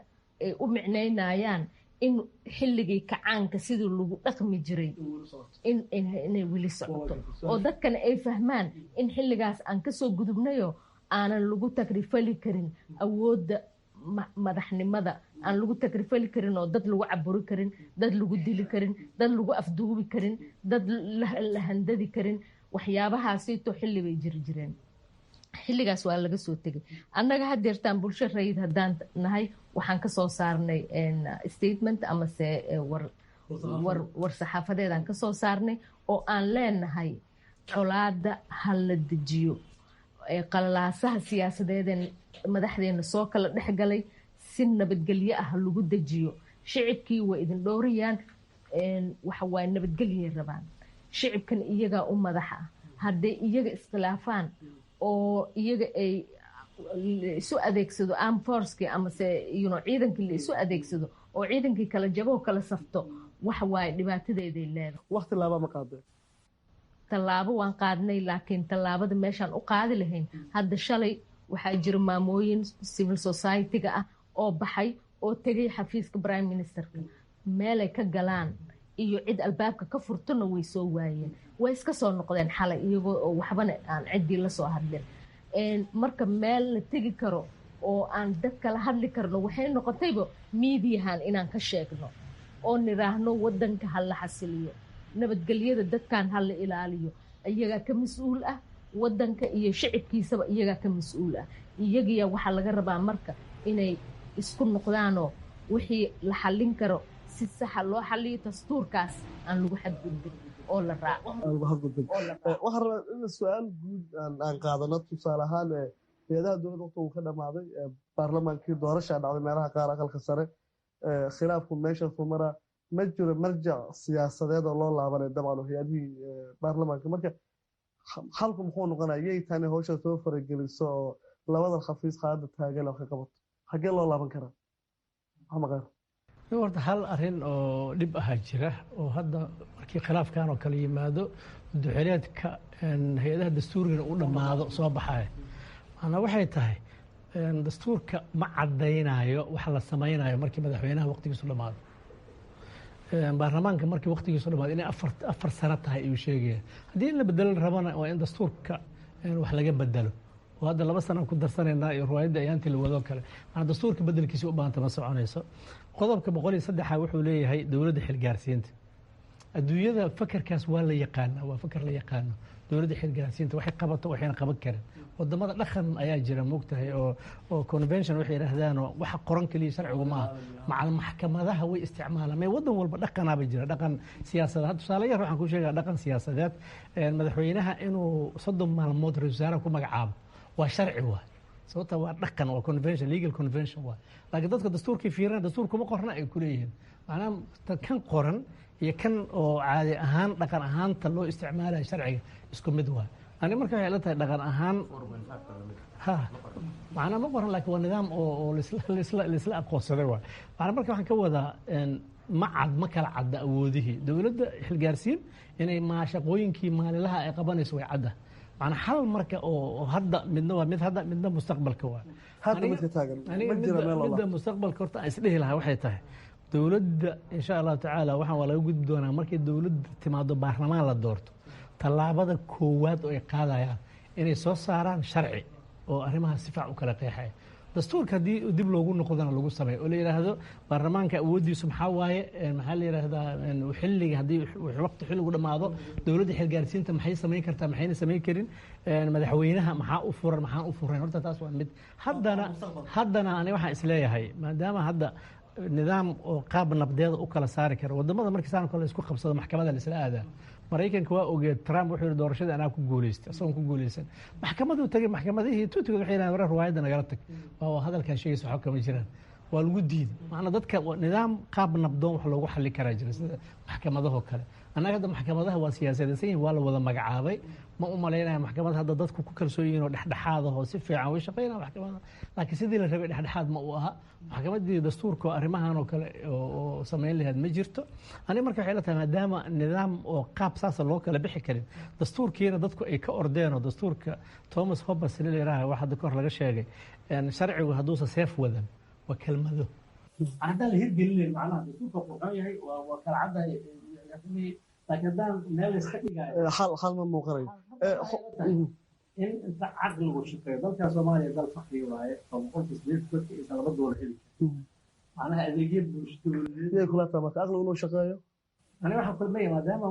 ay u micnaynayaan in xilligii kacaanka sidii lagu dhaqmi jiray inay weli socoto oo dadkana ay fahmaan in xilligaas aan kasoo gudubnayo aanan lagu takrifali karin awoodda madaxnimada aan lagu takrifali karin oo dad lagu caburi karin dad lagu dili karin dad lagu afduubi karin dad la handadi karin waxyaabahaasito xilli bay jiri jireen xilligaas waa laga soo tegay annaga hadeertaan bulsho rayid haddaan nahay waxaan kasoo saarnay statement amase war saxaafadeedaan kasoo saarnay oo aan leenahay colaada ha la dejiyo qalalaasaha siyaasadeedeen madaxdeena soo kala dhexgalay si nabadgelyo ah lagu dejiyo shicibkii waa idin dhowrayaan waxawaaye nabadgelyay rabaan shicibkan iyagaa u madaxa ah hadday iyaga iskhilaafaan oo iyaga ay isu adeegsado armed forcekii amase ciidankii la isu adeegsado oo ciidankii kala jabo kala safto waxa waaye dhibaatadeeday leedahay waqti laaba ma qaadeen tallaabo waan qaadnay laakiin tallaabada meeshaan u qaadi lahayn hadda shalay waxaa jira maamooyin civil society-ga ah oo baxay oo tegay xafiiska prime ministerka meelay ka galaan iyo cid albaabka ka furtona way soo waayeen way iska soo noqdeen xalay iyagoo oo waxbana aan ciddii la soo hadlin marka meel la tegi karo oo aan dadka la hadli karno waxay noqotayba miidiyahan inaan ka sheegno oo niraahno wadanka ha la xasiliyo nabadgelyada dadkan ha la ilaaliyo iyagaa ka mas-uul ah wadanka iyo shicibkiisaba iyagaa ka mas-uul ah iyagiya waxaa laga rabaa marka inay isku noqdaanoo wixii la xallin karo si saxa loo xalliyo dastuurkaas aan lagu xadgudbin oo la raaco waxaan rabaa in su-aal guud aan qaadano tusaale ahaan hay-adaha dowladda waqti uu ka dhamaaday baarlamaankii doorashaa dhacday meelaha qaar aqalka sare khilaafku meeshaasuu maraa ma jiro marjac siyaasadeed oo loo laabanay dabcan hay-adihii baarlamaanka marka xalku muxuu noqonaya yay tani hawsha soo farageliso oo labadan xafiis qaada taagan oo ka qabato xaggee loo laaban karaa maxamed khayr horta hal arin oo dhib ahaa jira oo hadda markii khilaafkan oo kale yimaado duxeleedka hay-adaha dastuurigana u dhammaado soo baxaya macnaa waxay tahay dastuurka ma cadaynayo waxa la samaynayo markii madaxweynaha waqtigiisu dhammaado. baarlamaanka markii waqtigiisu dhammaado inay afar sano tahay ayuu sheegaya. haddii in la bedelan rabana waa in dastuurka wax laga bedelo. oo hadda 2 sano ku darsanaynaa iyo ruwaayadda ayaantii la wadoo kale maana dastuurka bedelkiisa u baahanta ma soconayso. qodobka 103 wuxuu leeyahay dowladda xilgaarsiinta. adduunyada fakarkaas waa la yaqaana, waa fakar la yaqaano. dowladda xilgaarsiinta waxay qabato waxayna qaban karin. wadamada dhaqan ayaa jira moogtahay oo convention waxay yiraahdaan waxa qoran kaliya sharcigu maaha. macal maxkamadaha way isticmaalaan. may wadan walba dhaqanaaba jira, dhaqan siyaasadeed. tusaale yar waxaan ku sheegaa dhaqan siyaasadeed madaxweynaha inuu 30 maalmood ra'iisul wasaaraha ku magacaabo waa sharci waay. sababta waa dhaqan waa convention, legal convention waay. laakiin dadka dastuurkii fiirina dastuurka ma qorna ay ku leeyihiin. macnaha kan qoran iyo kan oo caadi ahaan dhaqan ahaanta loo isticmaalayo sharciga isku mid waay. ani marka waxay la tahay dhaqan ahaan macnaa ma qoran laakiin waa nidaam oo laisla aqoonsaday waay. macnaa marka waxaan ka wadaa ma kala cadda awoodihii dowladda xilgaarsiin inay shaqooyinkii maalinlaha ay qabanayso way cadda. macnaa hal marka oo hadda midna waa mid hadda midna mustaqbalka waa. midda mustaqbalka horta aan isdhihi lahaa waxay tahay dowladda insha allahu tacaala waxaan waa laga gudbi doonaa markay dowladda timaado baarlamaan la doorto. tallaabada koowaad oo ay qaadayaan inay soo saaraan sharci oo arrimaha si fiican u kala qeexaya. dastuurka haddii dib loogu noqdana lagu sameeyo oo la yidhaahdo baarlamaanka awooddiisu maxaa waaye maxaa la yidhaahdaa xilliga haddii waqti xilligu dhammaado dowladda xilgaarsiinta maxay samayn kartaa maxayna samayn karin, madaxweynaha maxaa u furan maxaan u furayn. horta taas waa mid. haddana ani waxaan isleeyahay maadaama hadda nidaam oo qaab nabdeeda u kala saari kara wadamada markii saan kale isku qabsado maxkamada la isla aadaa. maraykanka waa ogeed Trump wuxuu yiri doorashada anaa ku guuleystay asoon ku guuleysan. maxkamadu tagay maxkamadihii tuutiga waxay yiraahdeen warar ruwaayada nagala tag. waa hadalkan sheegayso waxa kama jiraan. waa lagu diiday. macna dadka nidaam qaab nabdoon wax loogu xalli karaa jira sida maxkamadaha kale. anaga hadda maxkamadaha waa siyaasadaysan waa la wada magacaabay. ma u maleynaya maxkamad hadda dadku ku kalsoon yihiin oo dhexdhexaad ah oo si fiican way shaqeynayaan maxkamada. laakiin sidii la rabay dhexdhexaad ma u aha. maxkamadii dastuurka arrimahan oo kale oo sameyn lahayd ma jirto. ani marka waxay la tahay maadaama nidaam oo qaab saas loo kala bixi karin dastuurkiina dadku ay ka ordeen oo dastuurka Thomas Hobbes la yiraahdo waxa hadda kor laga sheegay sharcigu hadduusan seef wadan waa kelmado. hadda la hirgelin macnaha dastuurka wuxuu yahay waa kala cadday laakiin haddaan meel iska dhigayo hal ma muuqanayo in inta caqligu shaqeeyo. dalka Soomaaliya dal faqri waaye oo boqolkiiba 80 iyo $2 heli. macnaha adeegyo bulshada kula taabata aqligu inuu shaqeeyo. ani waxaan kulmay maadaama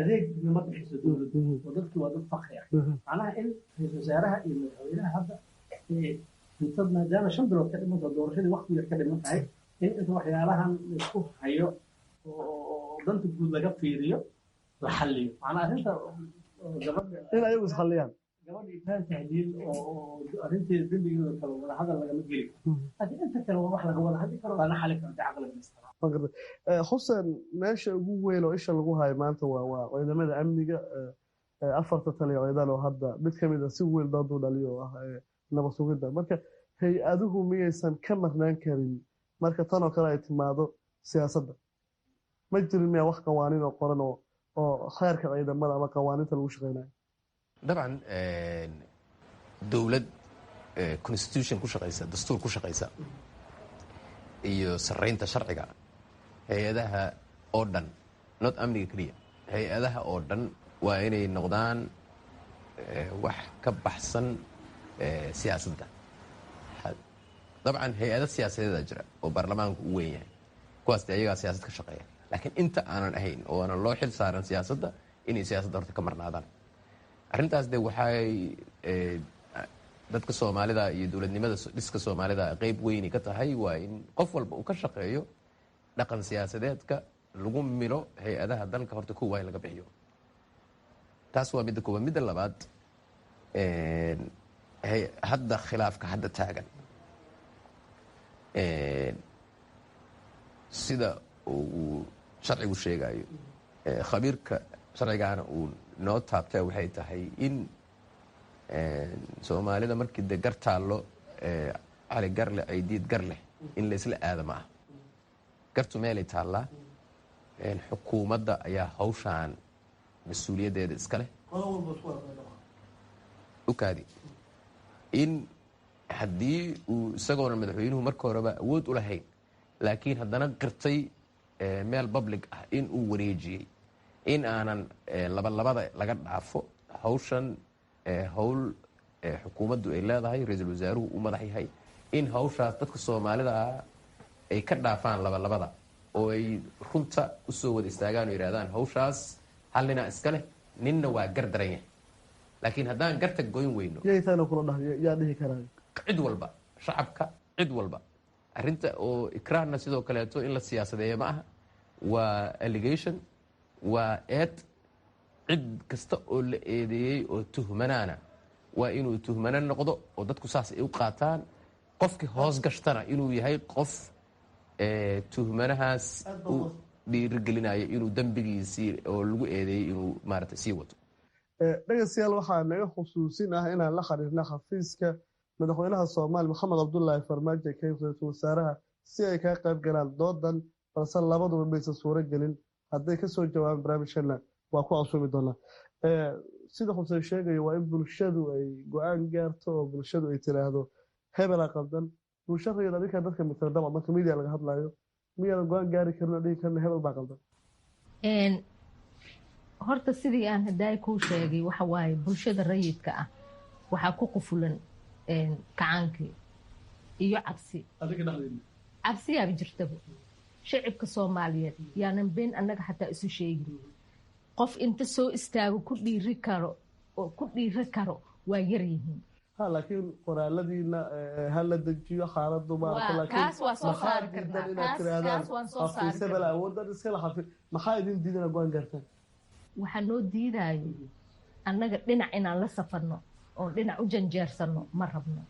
adeeg ma bixiso dowladdu oo dadku waa dad faqri ah. macnaha in ra'iisul wasaaraha iyo madaxweynaha hadda inta maadaama 5 bilood ka dhiman doorashadii waqtiga ka dhiman tahay in inta waxyaalahan isku hayo oo danta guud laga fiiriyo la xalliyo. macnaha arrinta gabadha in ayagu is xalliyaan gabadha intaan tahdiil oo arrinteeda dambigeeda kale wada hadal lagama geli karo. laakiin inta kale waa wax laga wada hadli karo lana xalli karo caqliga isticmaal. xuseen meesha ugu weyn oo isha lagu hayo maanta waa ciidamada amniga afarta taliya ciidan oo hadda mid ka mid ah si weyn dood u dhaliyo oo ah nabad sugidda. marka hay-aduhu miyaysan ka marnaan karin marka tan oo kale ay timaado siyaasadda? ma jirin miyaa wax qawaaniin oo qoran oo xeerka ciidamada ama qawaaniinta lagu shaqeynayo? dabcan dowlad constitution ku shaqeysa dastuur ku shaqeysa iyo sareynta sharciga hay-adaha oo dhan not amniga keliya hay-adaha oo dhan waa inay noqdaan wax ka baxsan siyaasadda. dabcan hay-ada siyaasadeeda jira oo baarlamaanku u weyn yahay kuwaas de ayagaa siyaasad ka shaqeeya. laakiin inta aanan ahayn oo aanan loo xil saaran siyaasadda inay siyaasadda horta ka marnaadaan. arrintaas de waxay dadka Soomaalida iyo dowladnimada dhiska Soomaalida qayb weyn ka tahay waa in qof walba uu ka shaqeeyo dhaqan siyaasadeedka lagu miro hay-adaha dalka horta kuwa laga bixiyo. taas waa midda koowaad. midda labaad hadda khilaafka hadda taagan sida uu sharcigu sheegayo khabiirka sharcigaana uu noo taabtay waxay tahay in Soomaalida markii de gar taallo cali garle ay diid garleh in la isla aadama ah. gartu meelay taallaa xukuumadda ayaa hawshaan mas-uuliyaddeeda iska leh. ukaadi in haddii uu isagoona madaxweynuhu marka horeba awood u lahayn laakiin haddana qirtay meel public ah in uu wareejiyey in aanan labalabada laga dhaafo hawshan howl xukuumaddu ay leedahay ra-iisul wasaaruhu u madax yahay in hawshaas dadka soomaalida ah ay ka dhaafaan labalabada oo ay runta usoo wada istaagaan oo yidhahdaan hawshaas hal ninaa iska leh ninna waa gar daran yahay laakiin haddaan garta goyn weyno yaa dhihi karaa cid walba shacabka cid walba arrinta oo ikraarna sidoo kaleeto in la siyaasadeeya ma aha waa allegation waa eed cid kasta oo la eedeeyey oo tuhmanaana waa inuu tuhmano noqdo oo dadku saas ay u qaataan qofkii hoos gashtana inuu yahay qof tuhmanahaas u dhiirigelinayo inuu dembigiisii oo lagu eedeeyey inuu maarata sii wato dhegeystayaal waxaa naga xusuusin ah inaan la xiriirna xafiiska madaxweynaha soomaaliya maxamed cabdulaahi farmaajo ka ra-iisul wasaaraha si ay kaga qayb galaan doodan balse labaduba maysan suuro gelin hadday kasoo jawaabaan barnaamijkana waa ku casuumi doonaa sida xuseen sheegaya waa in bulshadu ay go-aan gaarto oo bulshadu ay tiraahdo hebela qaldan bulshada iyo adinka dadka mitrdaba marka media laga hadlayo miyaadan go-aan gaari karin oo dhihi karna hebel baa qaldan horta sidii aan hadaay kuu sheegay waxa waaye bulshada rayidka ah waxaa ku qufulan kacaankii iyo cabsi cabsiyaaba jirtaba shacibka soomaaliyeed yaanan been annaga xataa isu sheegin qof inta soo istaago ku dhiiri karo waa yar yihiin laakiin qoraaladiina hala dejiyo xaaladu kaas waa soo saari karnaa maxaa idin diidana go-aan gaartaan waxaa noo diidayo annaga dhinac inaan la safarno oon dhinac u janjeersano ma rabno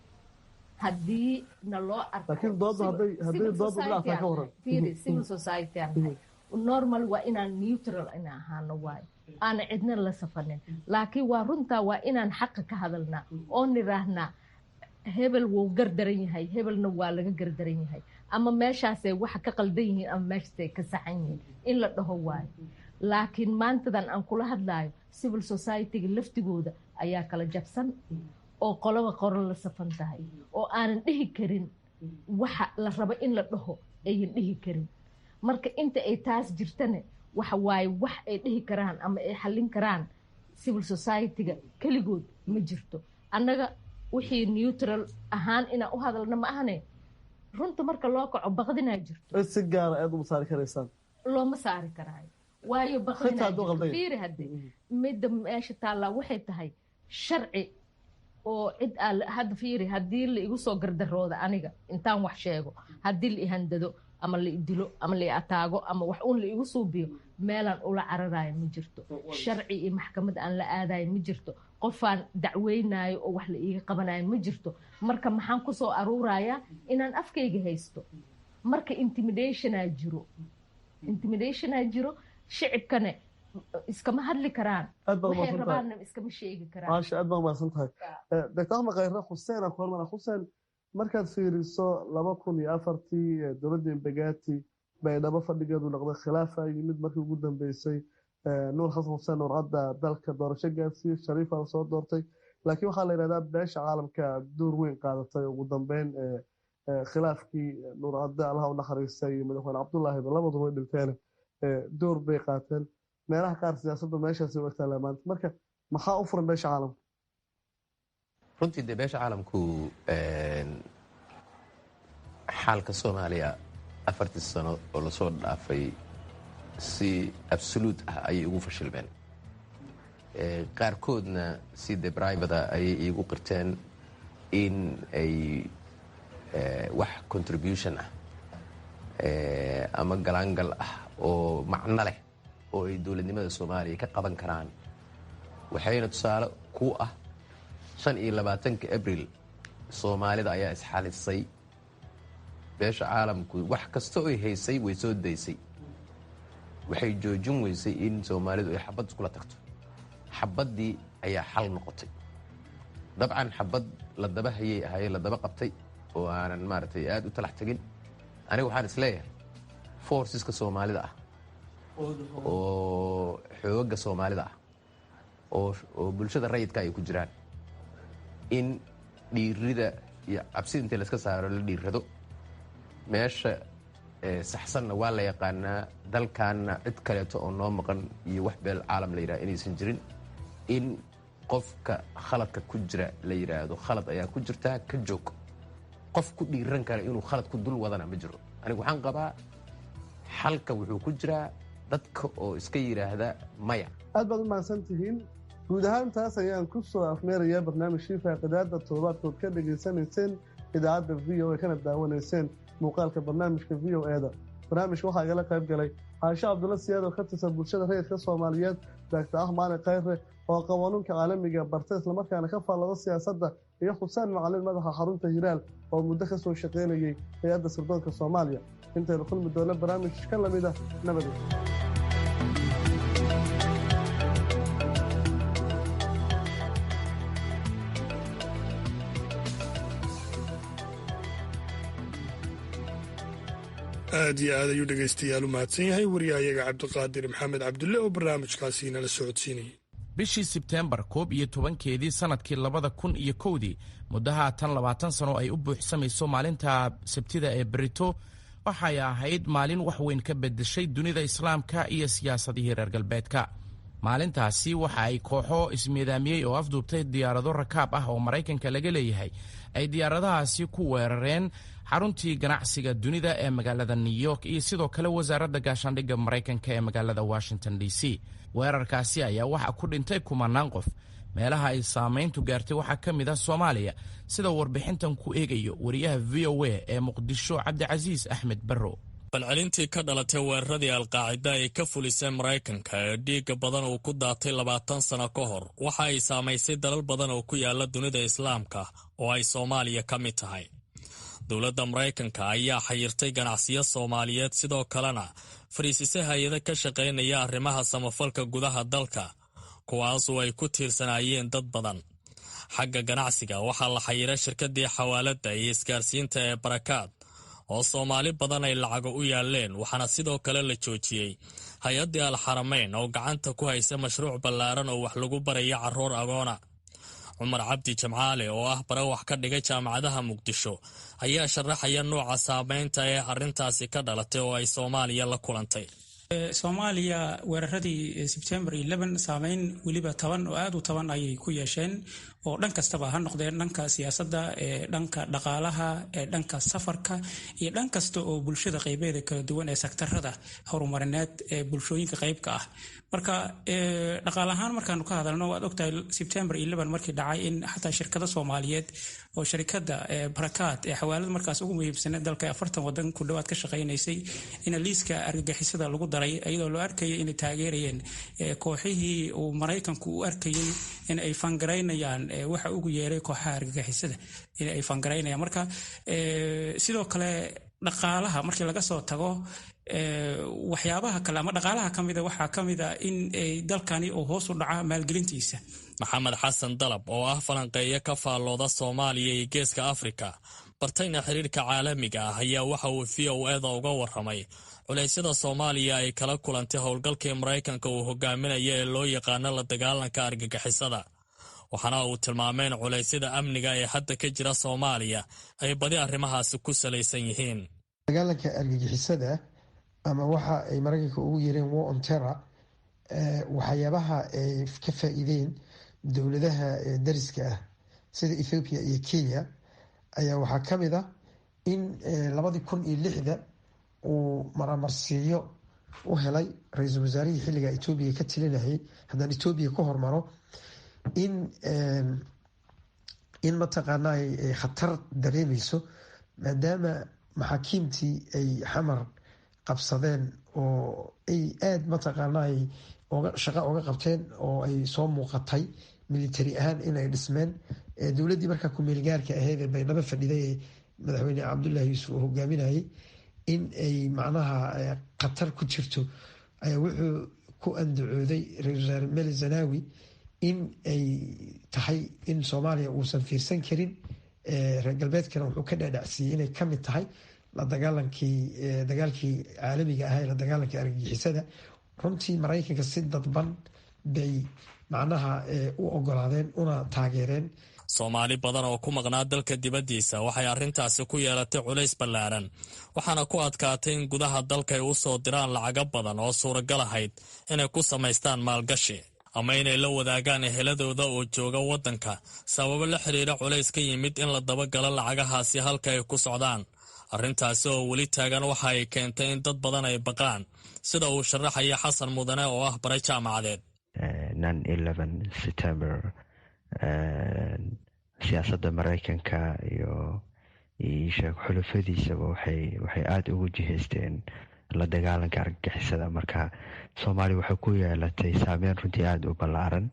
haddii na loo arcivil society normal waa inaan neutral ina ahaano waayo aana cidna la safanin laakiin waa runtaa waa inaan xaqa ka hadalnaa oo niraahnaa hebel wuu gardaran yahay hebelna waa laga gardaran yahay ama meeshaasay waxa ka qaldan yihiin ama meeshaasay ka saxan yihiin in la dhaho waayo laakiin maantadan aan kula hadlaayo civil society-ga laftigooda ayaa kala jabsan oo qoloba qoro la safan tahay oo aanan dhihi karin waxa la rabo in la dhaho ayan dhihi karin marka inta ay taas jirtane waxa waaye wax ay dhihi karaan ama ay xallin karaan civil society-ga keligood ma jirto annaga wixii neutral ahaan inaan u hadalna ma ahane runta marka loo kaco baqdinaa jirto si gaara aad uma saari karaysaan looma saari karaayo waayo baqdinafiiri hadde midda meesha taallaa waxay tahay sharci oo cid hadda fiiri haddii la igu soo gardarooda aniga intaan wax sheego haddii la ihandado ama la idilo ama la ataago ama wax uun la igu suubiyo meelaan ula cararayo ma jirto sharci iyo maxkamad aan la aadayo ma jirto qofaan dacweynaayo oo wax la iiga qabanayo ma jirto marka maxaan kusoo aruurayaa inaan afkayga haysto marka intimidationaa jiro shicibkane iskama hadli karaan waxay rabaanna iskama sheegi karaan maasha aad baa umahadsan tahay doctor axmed khayre xuseen aan ku hormara xuseen markaad fiiriso 2004 dowladda embagaati baydhabo fadhigeedu noqday khilaafa yimid markii ugu dambeysay nuur xasan xuseen nuur cadda dalka doorasho gaarsiiyey shariifa la soo doortay laakiin waxaa la yidhahdaa beesha caalamka door weyn qaadatay ugu dambeyn khilaafkii nuur cadde allaha u naxariistay iyo madaxweyne cabdullaahi labaduba way dhinteen door bay qaateen meelaha qaar siyaasadda meeshaasi u egtaa maanta marka maxaa u furan beesha caalamka runtii dee beesha caalamku xaalka soomaaliya 40 sano oo lasoo dhaafay si absoluut ah ayay ugu fashilmeen qaarkoodna si de brivada ayay iigu qirteen in ay wax contribution ah ama galaangal ah oo macno leh oo ay dowladnimada soomaaliya ka qaban karaan waxayna tusaale ku ah 25 abril soomaalida ayaa isxalisay beesha caalamku wax kasta oo ay haysay way soo daysay waxay joojin weysay in soomaalidu ay xabad iskula tagto xabaddii ayaa xal noqotay dabcan xabad la daba hayay ahaye la daba qabtay oo aanan maaragtay aad u talax tegin aniga waxaan isleeyahay forceska soomaalida ah oo xooga soomaalida ah oo bulshada rayidka ay ku jiraan in dhiirida iyo cabsi intii layska saaro la dhiirrado meesha saxsanna waa la yaqaanaa dalkaanna cid kaleeto oo noo maqan iyo wax beel caalam la yidhaha inaysan jirin in qofka khaladka ku jira la yidhaahdo khalad ayaa ku jirtaa ka joog qof ku dhiiran kara inuu khalad ku dul wadana ma jiro anigu waxaan qabaa xalka wuxuu ku jiraa dadka oo iska yidhaahda maya aad baad u mahadsan tihiin guud ahaan taas ayaan ku soo afmeerayaa barnaamijkii faaqidaada toddobaadkood ka dhegaysanayseen idaacadda v o a kana daawanayseen muuqaalka barnaamijka v o e da barnaamijka waxaa igala qayb galay caasho cabdulla siyaad oo ka tirsan bulshada rayidka soomaaliyeed doctor ahmaane khayre oo qawanuunka caalamiga barta islamarkaana ka faallado siyaasadda iyo xuseen macalin madaxa xarunta hilaal oo muddo ka soo shaqaynayay hay-adda sirdoonka soomaaliya intaynu kulmi doona barnaamij ka lamid ah nabadee aad iyo aad ayuu dhegaystayaal u mahadsan yahay wariyahayaga cabdiqaadir maxamed cabdulle oo barnaamijkaasi nala socodsiinayay bishii sebteembar 11 sannadkii 2001 muddo haatan 20 sano ay u buuxsamayso maalinta sabtida ee berito waxay ahayd maalin wax weyn ka beddeshay dunida islaamka iyo siyaasadihii reer galbeedka maalintaasi waxa ay kooxo ismiidaamiyey oo afduubtay diyaarado rakaab ah oo maraykanka laga leeyahay ay diyaaradahaasi ku weerareen xaruntii ganacsiga dunida ee magaalada new york iyo sidoo kale wasaaradda gaashaandhigga maraykanka ee magaalada washington d c weerarkaasi ayaa waxa ku dhintay kumanaan qof meelaha ay saamayntu gaartay waxaa ka mid ah soomaaliya sida warbixintan ku eegayo wariyaha v o a ee muqdisho cabdicasiis axmed barro balcelintii ka dhalatay weeraradii alqaacida ay ka fulisay maraykanka ee dhiigga badan uu ku daatay 20 sano ka hor waxa ay saamaysay dalal badan oo ku yaala dunida islaamka oo ay soomaaliya ka mid tahay dowladda maraykanka ayaa xayirtay ganacsiyo soomaaliyeed sidoo kalena fariisisay hay-ada ka shaqaynaya arrimaha samafalka gudaha dalka kuwaasoo ay ku tiirsanaayeen dad badan xagga ganacsiga waxaa la xayiray shirkadii xawaaladda iyo isgaarsiinta ee barakaad oo soomaali badan ay lacago u yaaleen waxaana sidoo kale la joojiyey hay-addii alxaramayn oo gacanta ku haysa mashruuc ballaaran oo wax lagu baraya carruur agoona cumar cabdi jamcaale oo ah bare wax ka dhigay jaamacadaha muqdisho ayaa sharaxaya nooca saamaynta ee arrintaasi ka dhalatay oo ay soomaaliya la kulantay soomaaliya weeraradii sebtembar 11 saamayn weliba taban oo aad u taban ayay ku yeesheen oo dhan kastaba ha noqdeen dhanka siyaasadda dhanka dhaqaalaha dhanka safarka iyo dhan kasta oo bulshada qaybeeda kala duwan ee sektarada horumarineed ee bulshooyinka qaybka ah marka dhaqaal ahaan markaanu ka hadalno waad ogtahay sebtembar 11 markii dhacay in xataa shirkado soomaaliyeed oo shirkadda barakaad ee xawaalada markaas ugu muhiimsaneed dalka 40 wadan ku dhawaad ka shaqaynaysay in liiska argagixisada lagu daray iyadoo loo arkayay inay taageerayeen kooxihii uu maraykanku u arkayay in ay fangaraynayaan waxa ugu yeeray kooxaha argagixisada in ay fangaraynayaan marka sidoo kale dhaqaalaha markii laga soo tago waxyaabaha kale ama dhaqaalaha ka mida waxaa ka mid a in dalkani uu hoos u dhaca maalgelintiisa maxamed xasan dalab oo ah falanqeeyo ka faallooda soomaaliya iyo geeska afrika bartayna xiriirka caalamiga ah ayaa waxa uu v o e da uga warramay culeysyada soomaaliya ay kala kulantay howlgalkii maraykanka uu hogaaminaya ee loo yaqaano la dagaalanka argagixisada waxaana uu tilmaameen culeysyada amniga ee hadda ka jira soomaaliya ay badi arrimahaasi ku salaysan yihiin dagaalanka argagixisada ama waxa ay maraykanka ugu yeereen war on terror waxyaabaha ay ka faa'iideen dowladaha dariska ah sida Ethiopia iyo Kenya ayaa waxaa ka mid ah in 2006 uu maramarsiiyo u helay ra-iisul wasaarihii xilliga Ethiopia ka talinayay haddaan Ethiopia ku hormaro in mataqaanaa ay khatar dareemayso maadaama maxaakiimtii ay xamar qabsadeen oo ay aada mataqaanaa ay shaqo oga qabteen oo ay soo muuqatay military ahaan inay dhismeen dowladdii markaa ku-meelgaarka ahayd ee baydhabo fadhiday ee madaxweyne cabdullaahi yuusuf uu hogaaminayay in ay macnaha khatar ku jirto ayaa wuxuu ku andacooday ra-isul wasaare mele zanaawi in ay tahay in soomaaliya uusan fiirsan karin reer galbeedkana wuxuu ka dhaadhacsiiyey inay ka mid tahay dagaalkii caalamiga ahaa ee la dagaalanka argagixisada runtii maraykanka si dadban bay macnaha u ogolaadeen una taageereen soomaali badan oo ku maqnaa dalka dibaddiisa waxay arrintaasi ku yeelatay culays ballaaran waxaana ku adkaatay in gudaha dalka ay u soo diraan lacago badan oo suuragal ahayd inay ku samaystaan maalgashi ama inay la wadaagaan eheladooda oo jooga waddanka sababo la xiriira culays ka yimid in la dabagalo lacagahaasi halka ay ku socdaan arrintaasi oo weli taagan waxa ay keentay in dad badan ay baqaan sida uu sharaxaya xasan mudane oo ah bare jaamacadeed September siyaasadda maraykanka iyo xulufadiisaba waxay aada ugu jihaysteen la dagaalanka argagixisada marka soomaaliya waxay ku yeelatay saameyn runtii aada u ballaaran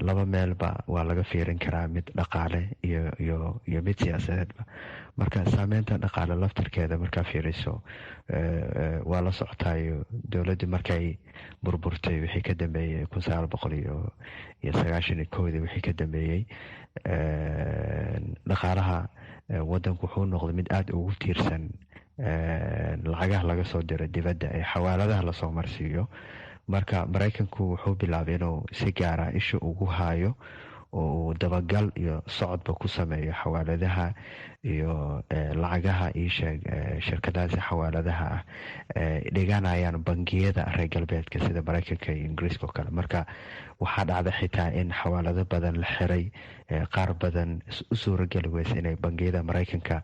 laba meelba waa laga fiirin karaa mid dhaqaale iyo mid siyaasadeedba marka saameynta dhaqaale laftarkeeda markaa fiiriso waa la socotaayo dowladda markay burburtay wixii ka dambeeyey wixii ka dambeeyey dhaqaalaha wadanku wuxuu noqday mid aada ugu tiirsan lacagaha laga soo diro dibadda ee xawaaladaha lasoo marsiiyo marka maraykanku wuxuu bilaabay inuu si gaara isha ugu haayo oo uu dabagal iyo socodba ku sameeyo xawaaladaha iyo lacagaha iisheeg shirkadahaasi xawaaladaha ah dhiganayaan bangiyada reer galbeedka sida maraykanka iyo ingiriiska oo kale marka waxaa dhacda xitaa in xawaalado badan la xiray qaar badan u suurageli weysa inay bangiyada maraykanka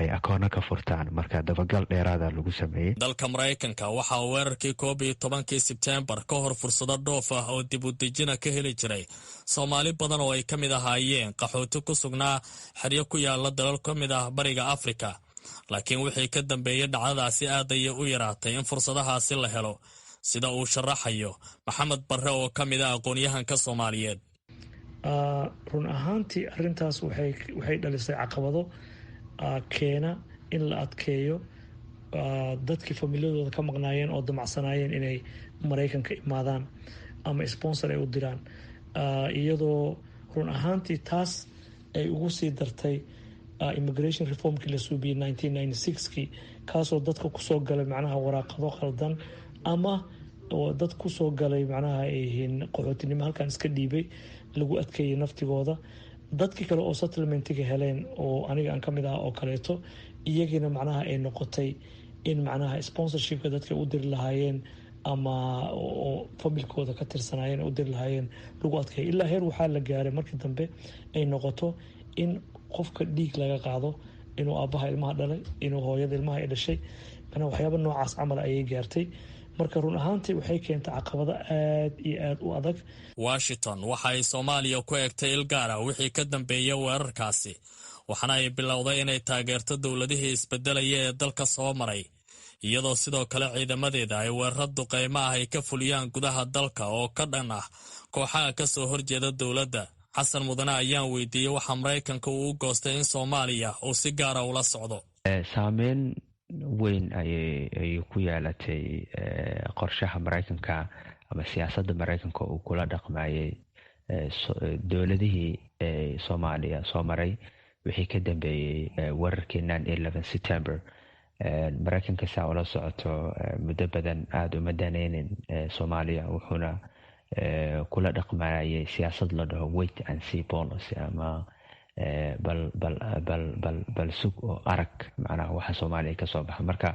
ay akoono ka furtaan marka dabagal dheeraada lagu sameeyey dalka maraykanka waxaa weerarkii 11 Sebtembar ka hor fursado dhoof ah oo dib u dejina ka heli jiray Soomaali badan oo ay ka mid ahaayeen qaxooti ku sugnaa xeryo ku yaala dalal ka mid ah bariga Afrika laakiin wixii ka dambeeyay dhacdadaasi aad ayay u yaraatay in fursadahaasi la helo sida uu sharaxayo Maxamed Barre oo ka mid ah aqoon-yahanka Soomaaliyeed run ahaantii arrintaas waxay dhalisay caqabado keena in la adkeeyo dadkii familiyadooda ka maqnaayeen oo damacsanaayeen inay maraykanka imaadaan ama sponsor ay u diraan iyadoo run ahaantii taas ay ugu sii dartay immigration reformkii la suubiyey 1996kii kaasoo dadka kusoo galay macnaha waraaqado khaldan ama oo dad kusoo galay macnaha ay yihiin qaxootinimo halkan iska dhiibay lagu adkeeyay naftigooda dadkii kale oo settlementiga heleen oo aniga aan ka mid ah oo kaleeto iyagiina macnaha ay noqotay in macnaha sponsorshipka dadka u diri lahaayeen ama oo familkooda ka tirsanaayeen u diri lahaayeen lagu adkeeyay ilaa heer waxaa la gaaray markii dambe ay noqoto in qofka dhiig laga qaado inuu aabbaha ilmaha dhalay inuu hooyada ilmaha ay dhashay macnaha waxyaaba noocaas camal ayay gaartay marka run ahaantii waxay keentay caqabado aad iyo aad u adag Washington waxa ay Soomaaliya ku eegtay il gaar ah wixii ka dambeeyay weerarkaasi waxaana ay bilowday inay taageerto dowladihii isbedelaya ee dalka soo maray iyadoo sidoo kale ciidamadeeda ay weerar duqeymo ah ay ka fuliyaan gudaha dalka oo ka dhan ah kooxaha ka soo horjeeda dowladda xasan mudane ayaan weydiiyey waxa Maraykanka uu goostay in Soomaaliya uu si gaar ah ula socdo saameyn weyn ayay ku yeelatay qorshaha maraykanka ama siyaasadda maraykanka uu kula dhaqmayay dowladihii Soomaaliya soo maray wixii ka dambeeyey weerarkii 11 September maraykanka saa ula socoto muddo badan aada uma daneynin Soomaaliya wuxuuna kula dhaqmayay siyaasad la dhaho wait and see policy ama bal sug oo arag macnaha waxa Soomaaliya ka soo baxa marka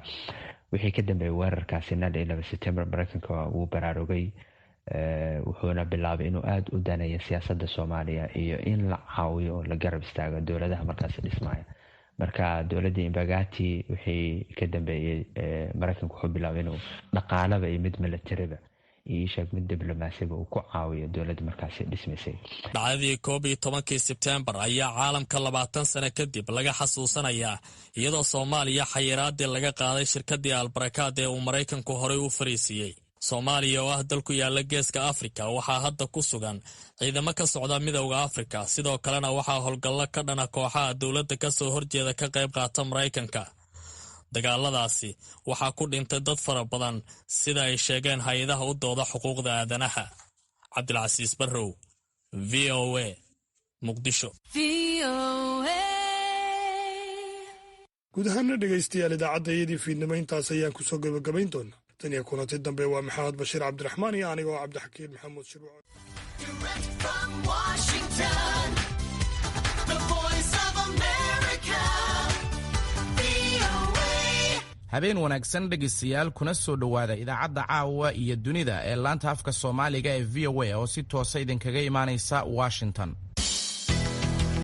wixii ka dambeeyay weerarkaasi 11 September maraykanka wuu baraarugay wuxuuna bilaabay inuu aada u daneeyo siyaasadda Soomaaliya iyo in la caawiyo oo la garab istaago dowladaha markaasi dhismaya marka dowladda Imbagati wixii ka dambeeyay maraykanka wuxuu bilaabay inuu dhaqaalaba iyo mid militariba iyo mid diblomaasiga uu ku caawiyo dowladda markaasi dhismaysay dhacdadii 11 Sebtembar ayaa caalamka 20 sano kadib laga xasuusanayaa iyadoo Soomaaliya xayiraadii laga qaaday shirkadii Albarakaad ee uu Maraykanku horey u fariisiyay Soomaaliya oo ah dal ku yaala geeska Afrika waxaa hadda ku sugan ciidamo ka socda midowga Afrika sidoo kalena waxaa howlgallo ka dhana kooxaha dowladda ka soo horjeeda ka qayb qaata Maraykanka dagaaladaasi waxaa ku dhintay dad fara badan sida ay sheegeen hay'adaha u dooda xuquuqda aadanaha Cabdilcasiis Barrow VOA Muqdisho guud ahaana dhegaystayaal idaacadayadii fiidnimo intaas ayaan kusoo gabagabayn doonaa tan iyo kulanti dambe waa Maxamed Bashiir Cabdiraxmaan iyo anigoo Cabdixakiin Maxamuud Shirwac habeen wanaagsan dhegaystayaal kuna soo dhowaada idaacadda caawa iyo dunida ee laanta afka soomaaliga ee v o a oo si toosa idinkaga imaanaysa Washington.